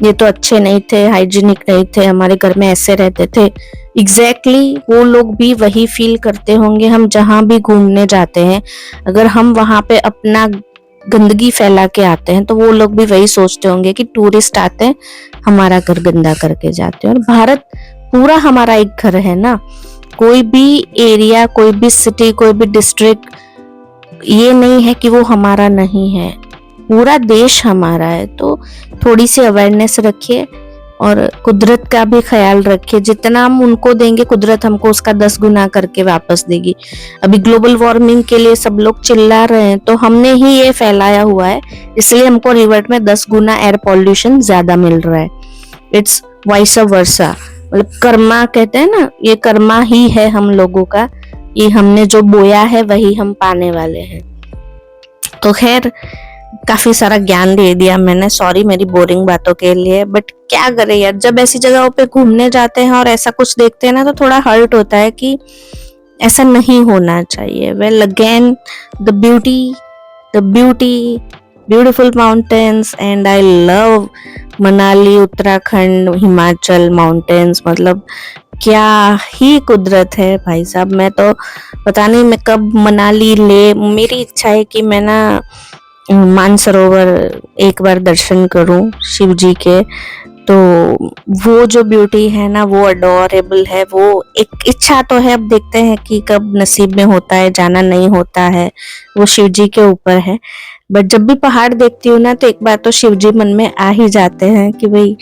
ये तो अच्छे नहीं थे, हाइजीनिक नहीं थे, हमारे घर में ऐसे रहते थे। एग्जैक्टली वो लोग भी वही फील करते होंगे। हम जहां भी घूमने जाते हैं, अगर हम वहां पे अपना गंदगी फैला के आते हैं तो वो लोग भी वही सोचते होंगे कि टूरिस्ट आते हैं हमारा घर गंदा करके जाते हैं। और भारत पूरा हमारा एक घर है ना। कोई भी एरिया, कोई भी सिटी, कोई भी डिस्ट्रिक्ट ये नहीं है कि वो हमारा नहीं है, पूरा देश हमारा है। तो थोड़ी सी अवेयरनेस रखिए और कुदरत का भी ख्याल रखिए। जितना हम उनको देंगे कुदरत हमको उसका 10 गुना करके वापस देगी। अभी ग्लोबल वार्मिंग के लिए सब लोग चिल्ला रहे हैं तो हमने ही ये फैलाया हुआ है, इसलिए हमको रिवर्ट में 10 गुना एयर पॉल्यूशन ज्यादा मिल रहा है। इट्स वाइस वर्सा, मतलब कर्मा कहते हैं ना, ये कर्मा ही है हम लोगों का। ये हमने जो बोया है वही हम पाने वाले हैं। तो खैर काफी सारा ज्ञान दे दिया मैंने, सॉरी मेरी बोरिंग बातों के लिए, बट क्या करें यार, जब ऐसी जगहों पे घूमने जाते हैं और ऐसा कुछ देखते हैं ना तो थोड़ा हर्ट होता है कि ऐसा नहीं होना चाहिए। Well again the beautiful mountains and I love Manali, Uttarakhand, Himachal mountains. मतलब क्या ही कुदरत है भाई साहब। मैं तो पता नहीं मैं कब मनाली ले, मेरी इच्छा है कि मैं ना मानसरोवर एक बार दर्शन करूं शिव जी के। तो वो जो ब्यूटी है ना वो अडोरेबल है, वो एक इच्छा तो है। अब देखते हैं कि कब नसीब में होता है, जाना नहीं होता है, वो शिव जी के ऊपर है। बट जब भी पहाड़ देखती हूँ ना तो एक बार तो शिव जी मन में आ ही जाते हैं कि भाई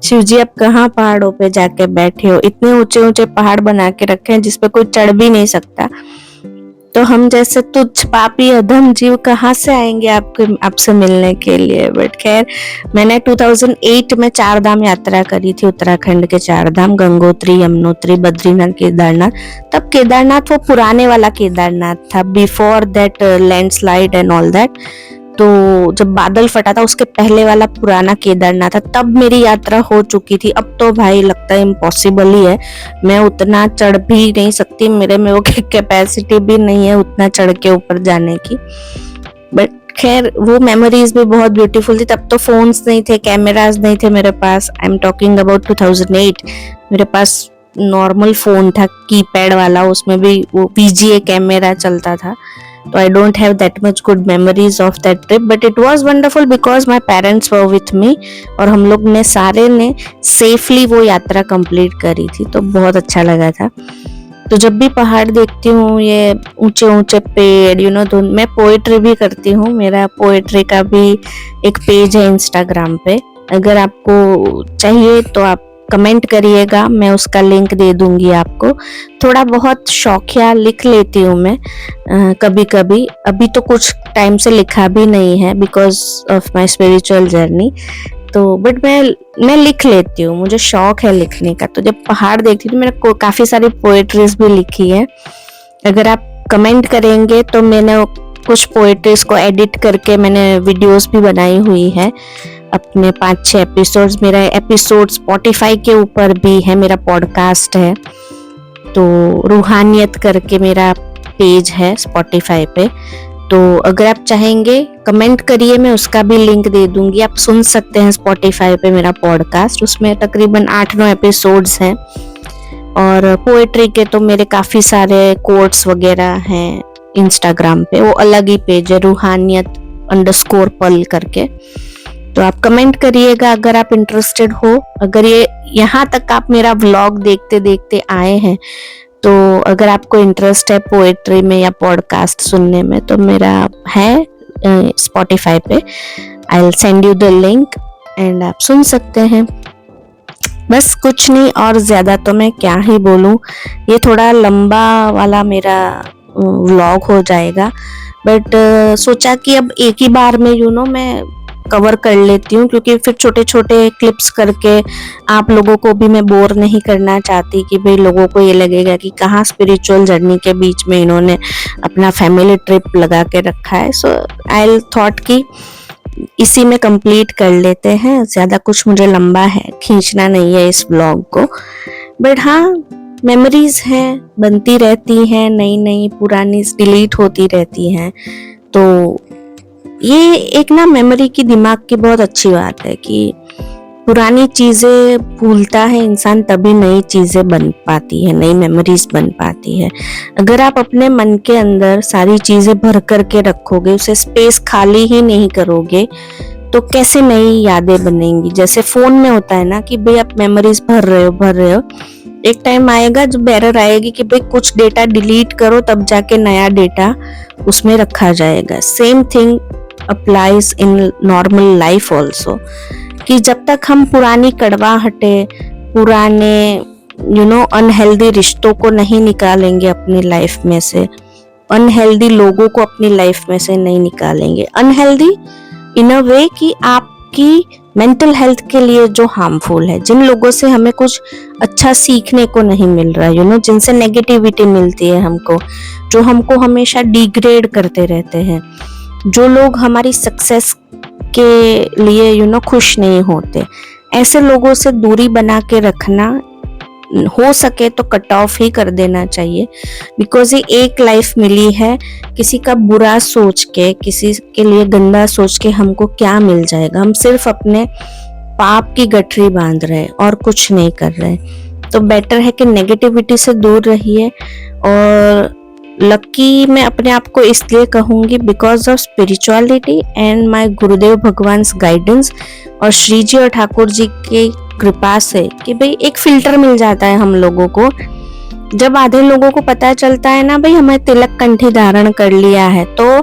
शिव जी आप कहाँ पहाड़ों पे जाके बैठे हो, इतने ऊंचे ऊंचे पहाड़ बना के रखे हैं जिसपे कोई चढ़ भी नहीं सकता। तो हम जैसे तुच्छ पापी अधम जीव कहाँ से आएंगे आपसे मिलने के लिए। बट खैर मैंने 2008 में 4 धाम यात्रा करी थी, उत्तराखंड के 4 धाम, गंगोत्री, यमुनोत्री, बद्रीनाथ, केदारनाथ। तब केदारनाथ वो पुराने वाला केदारनाथ था, before that landslide and all that. तो जब बादल फटा था उसके पहले वाला पुराना केदारनाथ था, तब मेरी यात्रा हो चुकी थी। अब तो भाई लगता है इम्पॉसिबल ही है, मैं उतना चढ़ भी नहीं सकती, मेरे में वो कैपेसिटी भी नहीं है उतना चढ़ के ऊपर जाने की। बट खैर वो मेमोरीज भी बहुत ब्यूटीफुल थी। तब तो फोन्स नहीं थे, कैमरास नहीं थे मेरे पास। I am talking about 2008। मेरे पास नॉर्मल फोन था कीपैड वाला, उसमें भी वो VGA कैमरा चलता था। तो I don't have that much good memories of that trip, but it was wonderful because my parents were with me और हम लोग ने सारे ने सेफली वो यात्रा कंप्लीट करी थी, तो बहुत अच्छा लगा था। तो जब भी पहाड़ देखती हूँ, ये ऊंचे ऊंचे पेड़, तो मैं पोएट्री भी करती हूँ। मेरा पोएट्री का भी एक पेज है इंस्टाग्राम पे, अगर आपको चाहिए तो आप कमेंट करिएगा, मैं उसका लिंक दे दूंगी आपको। थोड़ा बहुत शौकिया लिख लेती हूँ मैं कभी कभी। अभी तो कुछ टाइम से लिखा भी नहीं है because of my spiritual journey. तो बट मैं लिख लेती हूँ, मुझे शौक है लिखने का। तो जब पहाड़ देखती हूँ तो मैंने काफी सारी पोएट्रीज भी लिखी है। अगर आप कमेंट करेंगे तो मैंने कुछ पोएट्रीज को एडिट करके मैंने वीडियोस भी बनाई हुई है, अपने 5-6 एपिसोड्स। मेरा एपिसोड स्पॉटिफाई के ऊपर भी है, मेरा पॉडकास्ट है। तो रूहानियत करके मेरा पेज है स्पॉटिफाई पे। तो अगर आप चाहेंगे कमेंट करिए, मैं उसका भी लिंक दे दूंगी। आप सुन सकते हैं स्पॉटिफाई पे मेरा पॉडकास्ट, उसमें तकरीबन 8-9 एपिसोड्स हैं। और पोएट्री के तो मेरे काफी सारे कोट्स वगैरह हैं इंस्टाग्राम पे, वो अलग ही पेज है, रूहानियत_पल करके। तो आप कमेंट करिएगा अगर आप इंटरेस्टेड हो। अगर ये यहाँ तक आप मेरा व्लॉग देखते देखते आए हैं तो अगर आपको इंटरेस्ट है पोएट्री में या पॉडकास्ट सुनने में तो मेरा है स्पॉटिफाई पे, I will send you the link and आप सुन सकते हैं। बस कुछ नहीं और ज्यादा तो मैं क्या ही बोलूं, ये थोड़ा लंबा वाला मेरा व्लॉग हो जाएगा। बट सोचा कि अब एक ही बार में मैं कवर कर लेती हूँ, क्योंकि फिर छोटे छोटे क्लिप्स करके आप लोगों को भी मैं बोर नहीं करना चाहती कि भाई लोगों को ये लगेगा कि कहाँ स्पिरिचुअल जर्नी के बीच में इन्होंने अपना फैमिली ट्रिप लगा के रखा है। सो आई थॉट कि इसी में कंप्लीट कर लेते हैं, ज्यादा कुछ मुझे लंबा है खींचना नहीं है इस ब्लॉग को। बट हाँ, मेमोरीज हैं, बनती रहती हैं, नई नई पुरानी डिलीट होती रहती हैं। तो ये एक ना मेमोरी की दिमाग की बहुत अच्छी बात है कि पुरानी चीजें भूलता है इंसान, तभी नई चीजें बन पाती है, नई मेमोरीज बन पाती है। अगर आप अपने मन के अंदर सारी चीजें भर करके रखोगे, उसे स्पेस खाली ही नहीं करोगे, तो कैसे नई यादें बनेंगी। जैसे फोन में होता है ना कि भाई आप मेमोरीज भर रहे हो, एक टाइम आएगा जब एरर आएगी कि भाई कुछ डेटा डिलीट करो, तब जाके नया डेटा उसमें रखा जाएगा। Same thing applies in normal life also, कि जब तक हम पुरानी कड़वाहटें, पुराने अनहेल्दी रिश्तों को नहीं निकालेंगे अपनी लाइफ में से, अनहेल्दी लोगों को अपनी लाइफ में से नहीं निकालेंगे, अनहेल्दी इन अ वे कि आपकी मेंटल हेल्थ के लिए जो हार्मफुल है, जिन लोगों से हमें कुछ अच्छा सीखने को नहीं मिल रहा, जिनसे नेगेटिविटी मिलती है हमको, जो हमको हमेशा डिग्रेड करते रहते हैं, जो लोग हमारी सक्सेस के लिए खुश नहीं होते, ऐसे लोगों से दूरी बना के रखना, हो सके तो कट ऑफ ही कर देना चाहिए। बिकॉज ये एक लाइफ मिली है, किसी का बुरा सोच के, किसी के लिए गंदा सोच के हमको क्या मिल जाएगा। हम सिर्फ अपने पाप की गठरी बांध रहे और कुछ नहीं कर रहे। तो बेटर है कि नेगेटिविटी से दूर रहिए। और लकी मैं अपने आप को इसलिए कहूंगी because of spirituality and my Gurudev भगवान्स guidance और श्री जी और ठाकुर जी की कृपा से, कि भाई एक फिल्टर मिल जाता है हम लोगों को। जब आधे लोगों को पता चलता है ना भाई हमें तिलक कंठी धारण कर लिया है, तो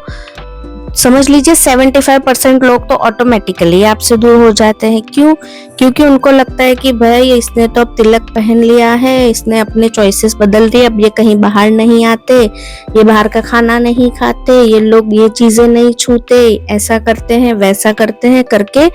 समझ लीजिए 75% लोग तो ऑटोमेटिकली आपसे दूर हो जाते हैं। क्यों? क्योंकि उनको लगता है कि भाई इसने तो अब तिलक पहन लिया है, इसने अपने चॉइसेस बदल दिए, अब ये कहीं बाहर नहीं आते, ये बाहर का खाना नहीं खाते, ये लोग ये चीजें नहीं छूते, ऐसा करते हैं वैसा करते हैं करके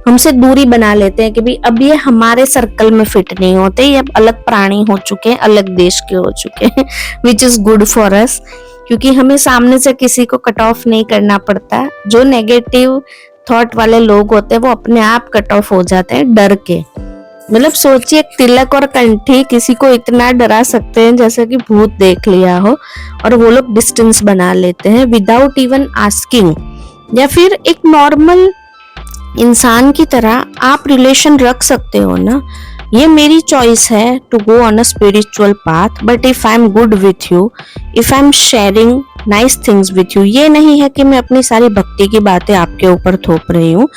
हमसे दूरी बना लेते हैं कि भाई अब ये हमारे सर्कल में फिट नहीं होते, ये अब अलग प्राणी हो चुके हैं, अलग देश के हो चुके हैं, which is good for us, क्योंकि हमें सामने से किसी को कट ऑफ नहीं करना पड़ता। जो नेगेटिव थॉट वाले लोग होते हैं वो अपने आप कट ऑफ हो जाते हैं डर के। मतलब सोचिए तिलक और कंठी किसी को इतना डरा सकते हैं जैसे कि भूत देख लिया हो, और वो लोग डिस्टेंस बना लेते हैं विदाउट इवन आस्किंग। या फिर एक नॉर्मल इंसान की तरह आप रिलेशन रख सकते हो ना। ये मेरी चॉइस है to go on a spiritual path, but if I am good with you, if I am sharing nice things with you, ये नहीं है कि मैं अपनी सारी भक्ति की बातें आपके ऊपर थोप रही हूँ,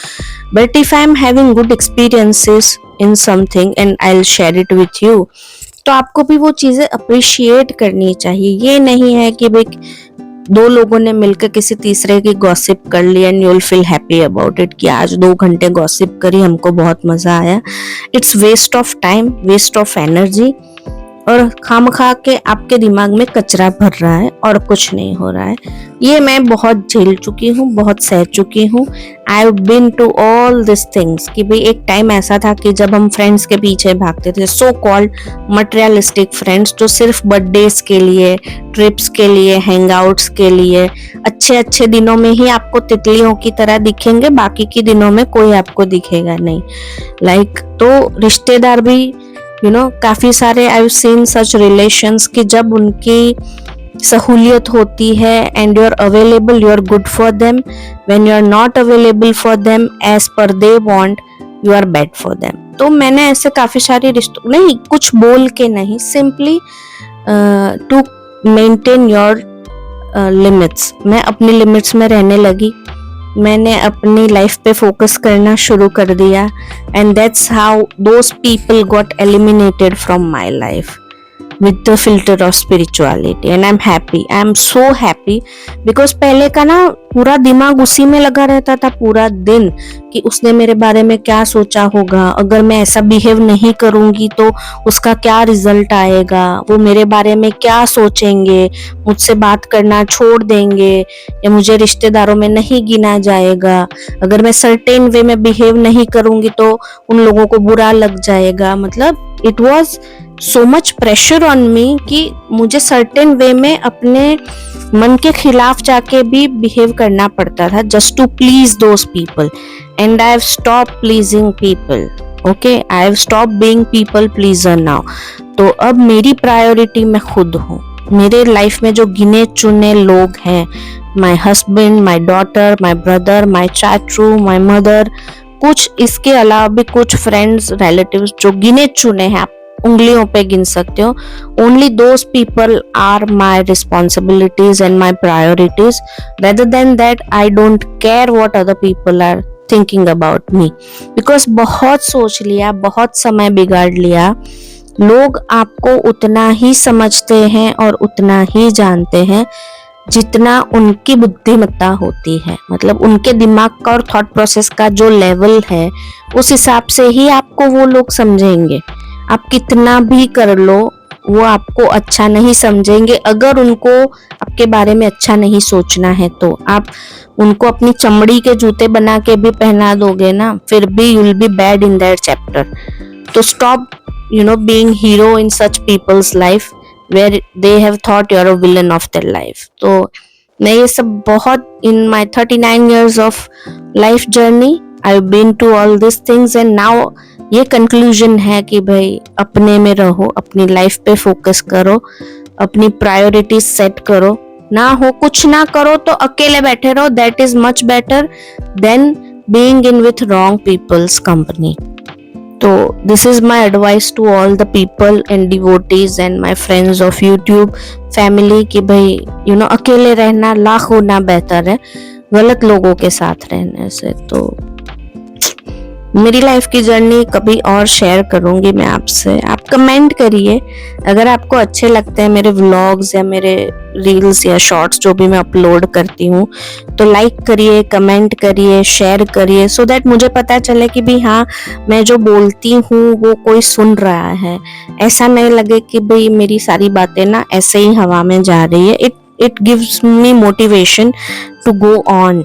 but if I am having good experiences in something and I will share it with you, तो आपको भी वो चीजें अप्रिशिएट करनी चाहिए। ये नहीं है कि भाई दो लोगों ने मिलकर किसी तीसरे की गॉसिप कर ली and you will feel happy about it कि आज 2 घंटे गॉसिप करी, हमको बहुत मजा आया। It's waste of time, waste of energy, और खामखा के आपके दिमाग में कचरा भर रहा है और कुछ नहीं हो रहा है। ये मैं बहुत झेल चुकी हूँ, बहुत सह चुकी हूँ। I have been to all this things कि भाई एक टाइम ऐसा था कि जब हम फ्रेंड्स के पीछे भागते थे, सो कॉल्ड मटेरियलिस्टिक फ्रेंड्स, जो सिर्फ बर्थडेज के लिए, ट्रिप्स के लिए, हैंगआउट्स के लिए, अच्छे अच्छे दिनों में ही आपको तितलियों की तरह दिखेंगे, बाकी के दिनों में कोई आपको दिखेगा नहीं। तो रिश्तेदार भी काफी सारे I have seen such relations कि जब उनकी सहूलियत होती है and you are available, you are good for them, when you are not available for them as per they want, you are bad for them. तो मैंने ऐसे काफी सारे रिश्तों, नहीं कुछ बोल के नहीं, simply to maintain your limits, मैं अपनी लिमिट्स में रहने लगी, मैंने अपनी लाइफ पे फोकस करना शुरू कर दिया, and that's how those people got eliminated from my life with the filter of spirituality, and I'm happy, I'm so happy, because पहले का ना पूरा दिमाग उसी में लगा रहता था पूरा दिन कि उसने मेरे बारे में क्या सोचा होगा, अगर मैं ऐसा बिहेव नहीं करूंगी तो उसका क्या रिजल्ट आएगा, वो मेरे बारे में क्या सोचेंगे, मुझसे बात करना छोड़ देंगे या मुझे रिश्तेदारों में नहीं गिना जाएगा, अगर मैं सर्टेन वे में बिहेव नहीं करूंगी तो उन लोगों को बुरा लग जाएगा। मतलब it was so much pressure on me कि मुझे सर्टेन वे में अपने मन के खिलाफ जाके भी बिहेव करना पड़ता था just to please those people, and I have stop pleasing people. Okay, I have stop being people pleaser now. तो अब मेरी प्रायोरिटी मैं खुद हूँ। मेरे लाइफ में जो गिने चुने लोग हैं, my husband, my daughter, my brother, my chachu, my mother, कुछ इसके अलावा भी कुछ फ्रेंड्स, रिलेटिव्स जो गिने चुने हैं, आप उंगलियों पे गिन सकते हो। Only those people are my responsibilities and my priorities, rather than that I don't care what other people are thinking about me, because बहुत सोच लिया, बहुत समय बिगाड़ लिया, लोग आपको उतना ही समझते हैं और उतना ही जानते हैं जितना उनकी बुद्धिमत्ता होती है, मतलब उनके दिमाग का और थॉट प्रोसेस का जो लेवल है उस हिसाब से ही आपको वो लोग समझेंगे। आप कितना भी कर लो वो आपको अच्छा नहीं समझेंगे। अगर उनको आपके बारे में अच्छा नहीं सोचना है तो आप उनको अपनी चमड़ी के जूते बना के भी पहना दोगे ना, फिर भी you will be bad in that chapter. तो stop being hero in such people's life where they have thought you're a villain of their life। तो मैं ये सब बहुत in my 39 years of life journey I've been to all these things and now ये conclusion है कि भाई अपने में रहो, अपनी लाइफ पे फोकस करो, अपनी प्रायोरिटीज सेट करो, ना हो कुछ ना करो तो अकेले बैठे रहो, that is much better than being in with wrong people's company। तो this is my advice to all the people and devotees and my friends of YouTube family कि भाई अकेले रहना लाख गुना बेहतर है गलत लोगों के साथ रहने से। तो मेरी लाइफ की जर्नी कभी और शेयर करूंगी मैं आपसे। आप कमेंट करिए अगर आपको अच्छे लगते हैं मेरे व्लॉग्स या मेरे रील्स या शॉर्ट्स जो भी मैं अपलोड करती हूँ, तो लाइक करिए, कमेंट करिए, शेयर करिए, सो दैट मुझे पता चले कि भी हाँ मैं जो बोलती हूँ वो कोई सुन रहा है। ऐसा नहीं लगे कि भाई मेरी सारी बातें ना ऐसे ही हवा में जा रही है। It gives me motivation to go on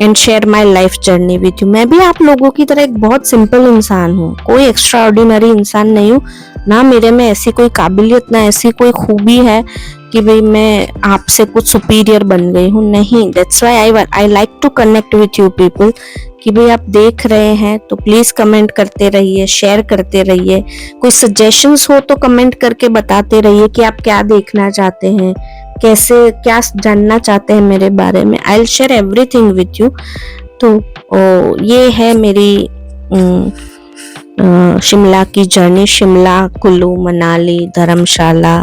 and share my life journey with you. मैं भी आप लोगों की तरह एक बहुत सिंपल इंसान हूँ, कोई एक्स्ट्रा ऑर्डिनरी इंसान नहीं हूँ, ना मेरे में ऐसी कोई काबिलियत ना ऐसी कोई खूबी है कि भाई मैं आपसे कुछ सुपीरियर बन गई हूँ, नहीं। That's why I like to connect with you people कि भाई आप देख रहे हैं तो प्लीज कमेंट करते रहिए, शेयर करते रहिए। कोई सजेशंस हो तो कमेंट करके बताते रहिए कि आप क्या देखना चाहते हैं, कैसे क्या जानना चाहते हैं मेरे बारे में। I will share everything with you. तो ये है मेरी शिमला की journey, Shimla, Kullu, Manali, Dharamshala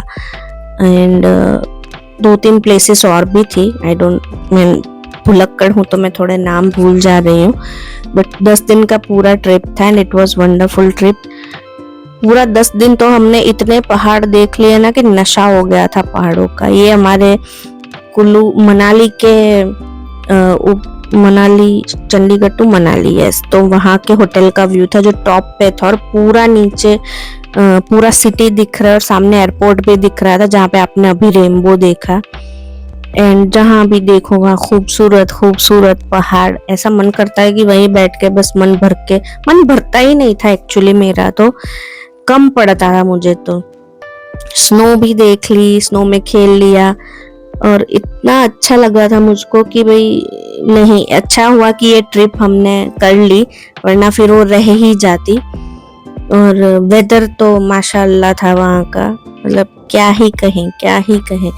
and 2-3 places और भी थी। मैं भुलक्कड़ हूँ तो मैं थोड़े नाम भूल जा रही हूँ, बट 10 दिन का पूरा ट्रिप था and it was wonderful trip. पूरा 10 दिन तो हमने इतने पहाड़ देख लिए ना कि नशा हो गया था पहाड़ों का। ये हमारे कुल्लू मनाली के मनाली चंडीगढ़ टू मनाली, यस, तो वहाँ के होटल का व्यू था जो टॉप पे था और पूरा नीचे पूरा सिटी दिख रहा है और सामने एयरपोर्ट भी दिख रहा था जहाँ पे आपने अभी रेनबो देखा। एंड जहाँ भी देखो वहाँ खूबसूरत खूबसूरत पहाड़, ऐसा मन करता है कि वहीं बैठ के बस मन भरता ही नहीं था एक्चुअली, मेरा तो कम पड़ता था मुझे। तो स्नो भी देख ली, स्नो में खेल लिया और इतना अच्छा लगा था मुझको कि भाई नहीं, अच्छा हुआ कि ये ट्रिप हमने कर ली वरना फिर वो रह ही जाती। और वेदर तो माशाअल्लाह था वहाँ का, मतलब क्या ही कहें।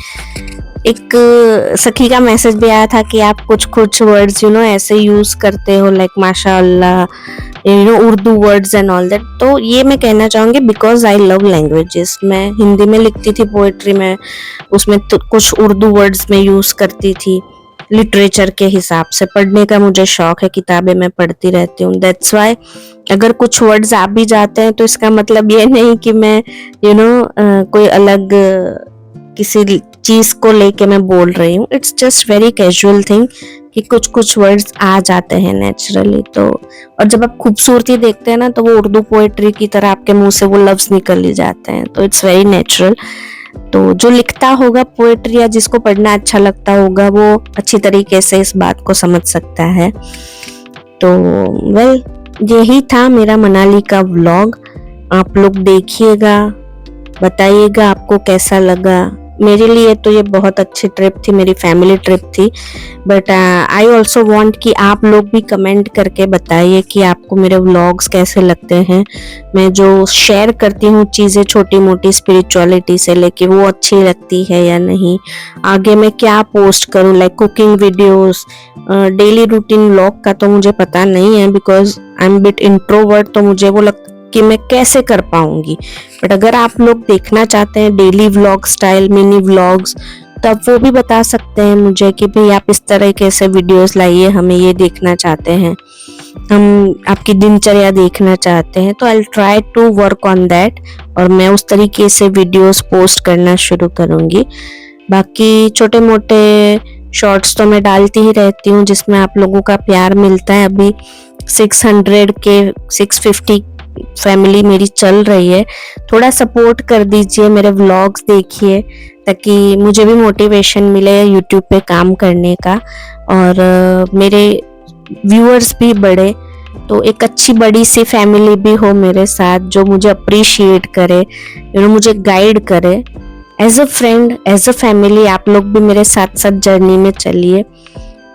एक सखी का मैसेज भी आया था कि आप कुछ वर्ड्स ऐसे यूज करते हो लाइक माशाअल्लाह, Urdu words and all that. तो ये मैं कहना चाहूंगी बिकॉज आई लव लैंग्वेजेस। मैं हिंदी में लिखती थी पोएट्री में, उसमें तो कुछ उर्दू वर्ड्स में यूज करती थी लिटरेचर के हिसाब से। पढ़ने का मुझे शौक है, किताबें मैं पढ़ती रहती हूँ। दैट्स व्हाई अगर कुछ वर्ड्स आ भी जाते हैं तो इसका मतलब ये नहीं कि मैं कोई अलग किसी चीज को लेके मैं बोल रही हूँ। It's just very casual thing कि कुछ वर्ड्स आ जाते हैं नेचुरली। तो और जब आप खूबसूरती देखते हैं ना तो वो उर्दू पोएट्री की तरह आपके मुंह से वो लफ्ज निकल ही जाते हैं। तो इट्स वेरी नेचुरल। तो जो लिखता होगा पोएट्री या जिसको पढ़ना अच्छा लगता होगा वो अच्छी तरीके से इस बात को समझ सकता है। तो वेल यही था मेरा मनाली का व्लॉग। आप लोग देखिएगा, बताइएगा आपको कैसा लगा। मेरे लिए तो ये बहुत अच्छी ट्रिप थी, मेरी फैमिली ट्रिप थी, बट आई ऑल्सो वांट कि आप लोग भी कमेंट करके बताइए कि आपको मेरे व्लॉग्स कैसे लगते हैं। मैं जो शेयर करती हूँ चीज़ें छोटी मोटी स्पिरिचुअलिटी से लेके वो अच्छी लगती है या नहीं। आगे मैं क्या पोस्ट करूँ, like cooking videos, daily routine vlog का तो मुझे पता नहीं है because I am bit introvert. तो मुझे वो लगता कि मैं कैसे कर पाऊंगी, बट अगर आप लोग देखना चाहते हैं daily vlog style mini vlogs तब वो भी बता सकते हैं मुझे कि भाई आप इस तरीके से वीडियोस लाइए, हमें ये देखना चाहते हैं। हम आपकी दिनचर्या देखना चाहते हैं, तो I try to work on that और मैं उस तरीके से वीडियोस पोस्ट करना शुरू करूँगी। बाकी छोटे मोटे शॉर्ट्स तो मैं डालती ही रहती हूँ जिसमें आप लोगों का प्यार मिलता है। अभी 600 के 650 फैमिली मेरी चल रही है, थोड़ा सपोर्ट कर दीजिए, मेरे व्लॉग्स देखिए ताकि मुझे भी मोटिवेशन मिले यूट्यूब पे काम करने का और मेरे व्यूअर्स भी बढ़े, तो एक अच्छी बड़ी सी फैमिली भी हो मेरे साथ जो मुझे अप्रिशिएट करे, मुझे गाइड करे as a friend, as a family. आप लोग भी मेरे साथ साथ जर्नी में चलिए।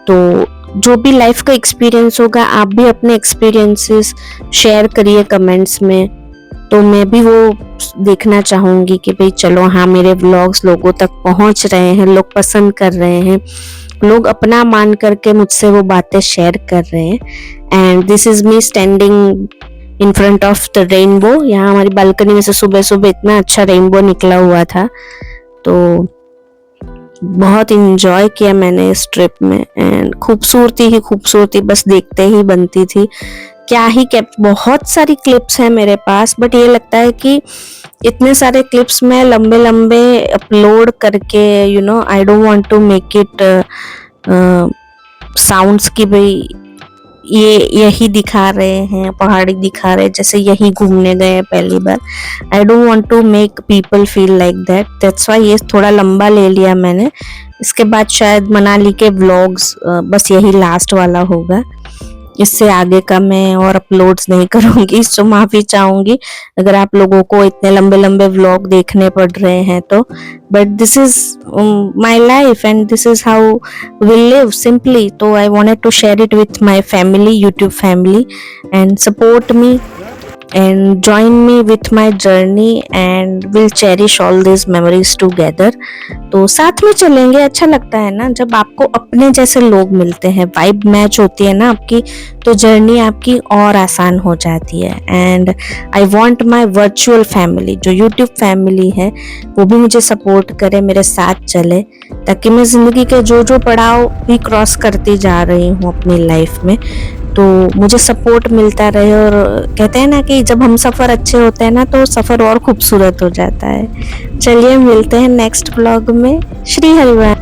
तो जो भी लाइफ का एक्सपीरियंस होगा आप भी अपने एक्सपीरियंसेस शेयर करिए कमेंट्स में, तो मैं भी वो देखना चाहूँगी कि भाई चलो हाँ मेरे व्लॉग्स लोगों तक पहुँच रहे हैं, लोग पसंद कर रहे हैं, लोग अपना मान करके मुझसे वो बातें शेयर कर रहे हैं। And this is me standing in front of the rainbow. यहाँ हमारी बालकनी में से सुबह सुबह इतना अच्छा रेनबो निकला हुआ था, तो बहुत इंजॉय किया मैंने इस ट्रिप में। एंड खूबसूरती ही खूबसूरती बस देखते ही बनती थी। क्या ही बहुत सारी क्लिप्स हैं मेरे पास, बट ये लगता है कि इतने सारे क्लिप्स में लंबे लंबे अपलोड करके I don't want to make it sounds की भाई ये यही दिखा रहे हैं, पहाड़ी दिखा रहे हैं, जैसे यही घूमने गए हैं पहली बार। I don't want to make people feel like that, that's why ये थोड़ा लंबा ले लिया मैंने। इसके बाद शायद मनाली के व्लॉग्स बस यही लास्ट वाला होगा, इससे आगे का मैं और अपलोड्स नहीं करूंगी, सो माफी चाहूंगी अगर आप लोगों को इतने लंबे लंबे व्लॉग देखने पड़ रहे हैं तो। But this is my life and this is how we live simply. तो I wanted to share it with my family, YouTube family, and support me and join me with my journey and we'll cherish all these memories together। तो साथ में चलेंगे, अच्छा लगता है ना जब आपको अपने जैसे लोग मिलते हैं, वाइब मैच होती है ना आपकी, तो जर्नी आपकी और आसान हो जाती है। And I want my virtual family, जो यूट्यूब फैमिली है वो भी मुझे सपोर्ट करे, मेरे साथ चले, ताकि मैं जिंदगी के जो जो पड़ाव भी क्रॉस करती जा रही हूँ अपनी लाइफ में, तो मुझे सपोर्ट मिलता रहे। और कहते हैं ना कि जब हम सफ़र अच्छे होते हैं ना तो सफ़र और खूबसूरत हो जाता है। चलिए मिलते हैं नेक्स्ट व्लॉग में। श्री हरिवार।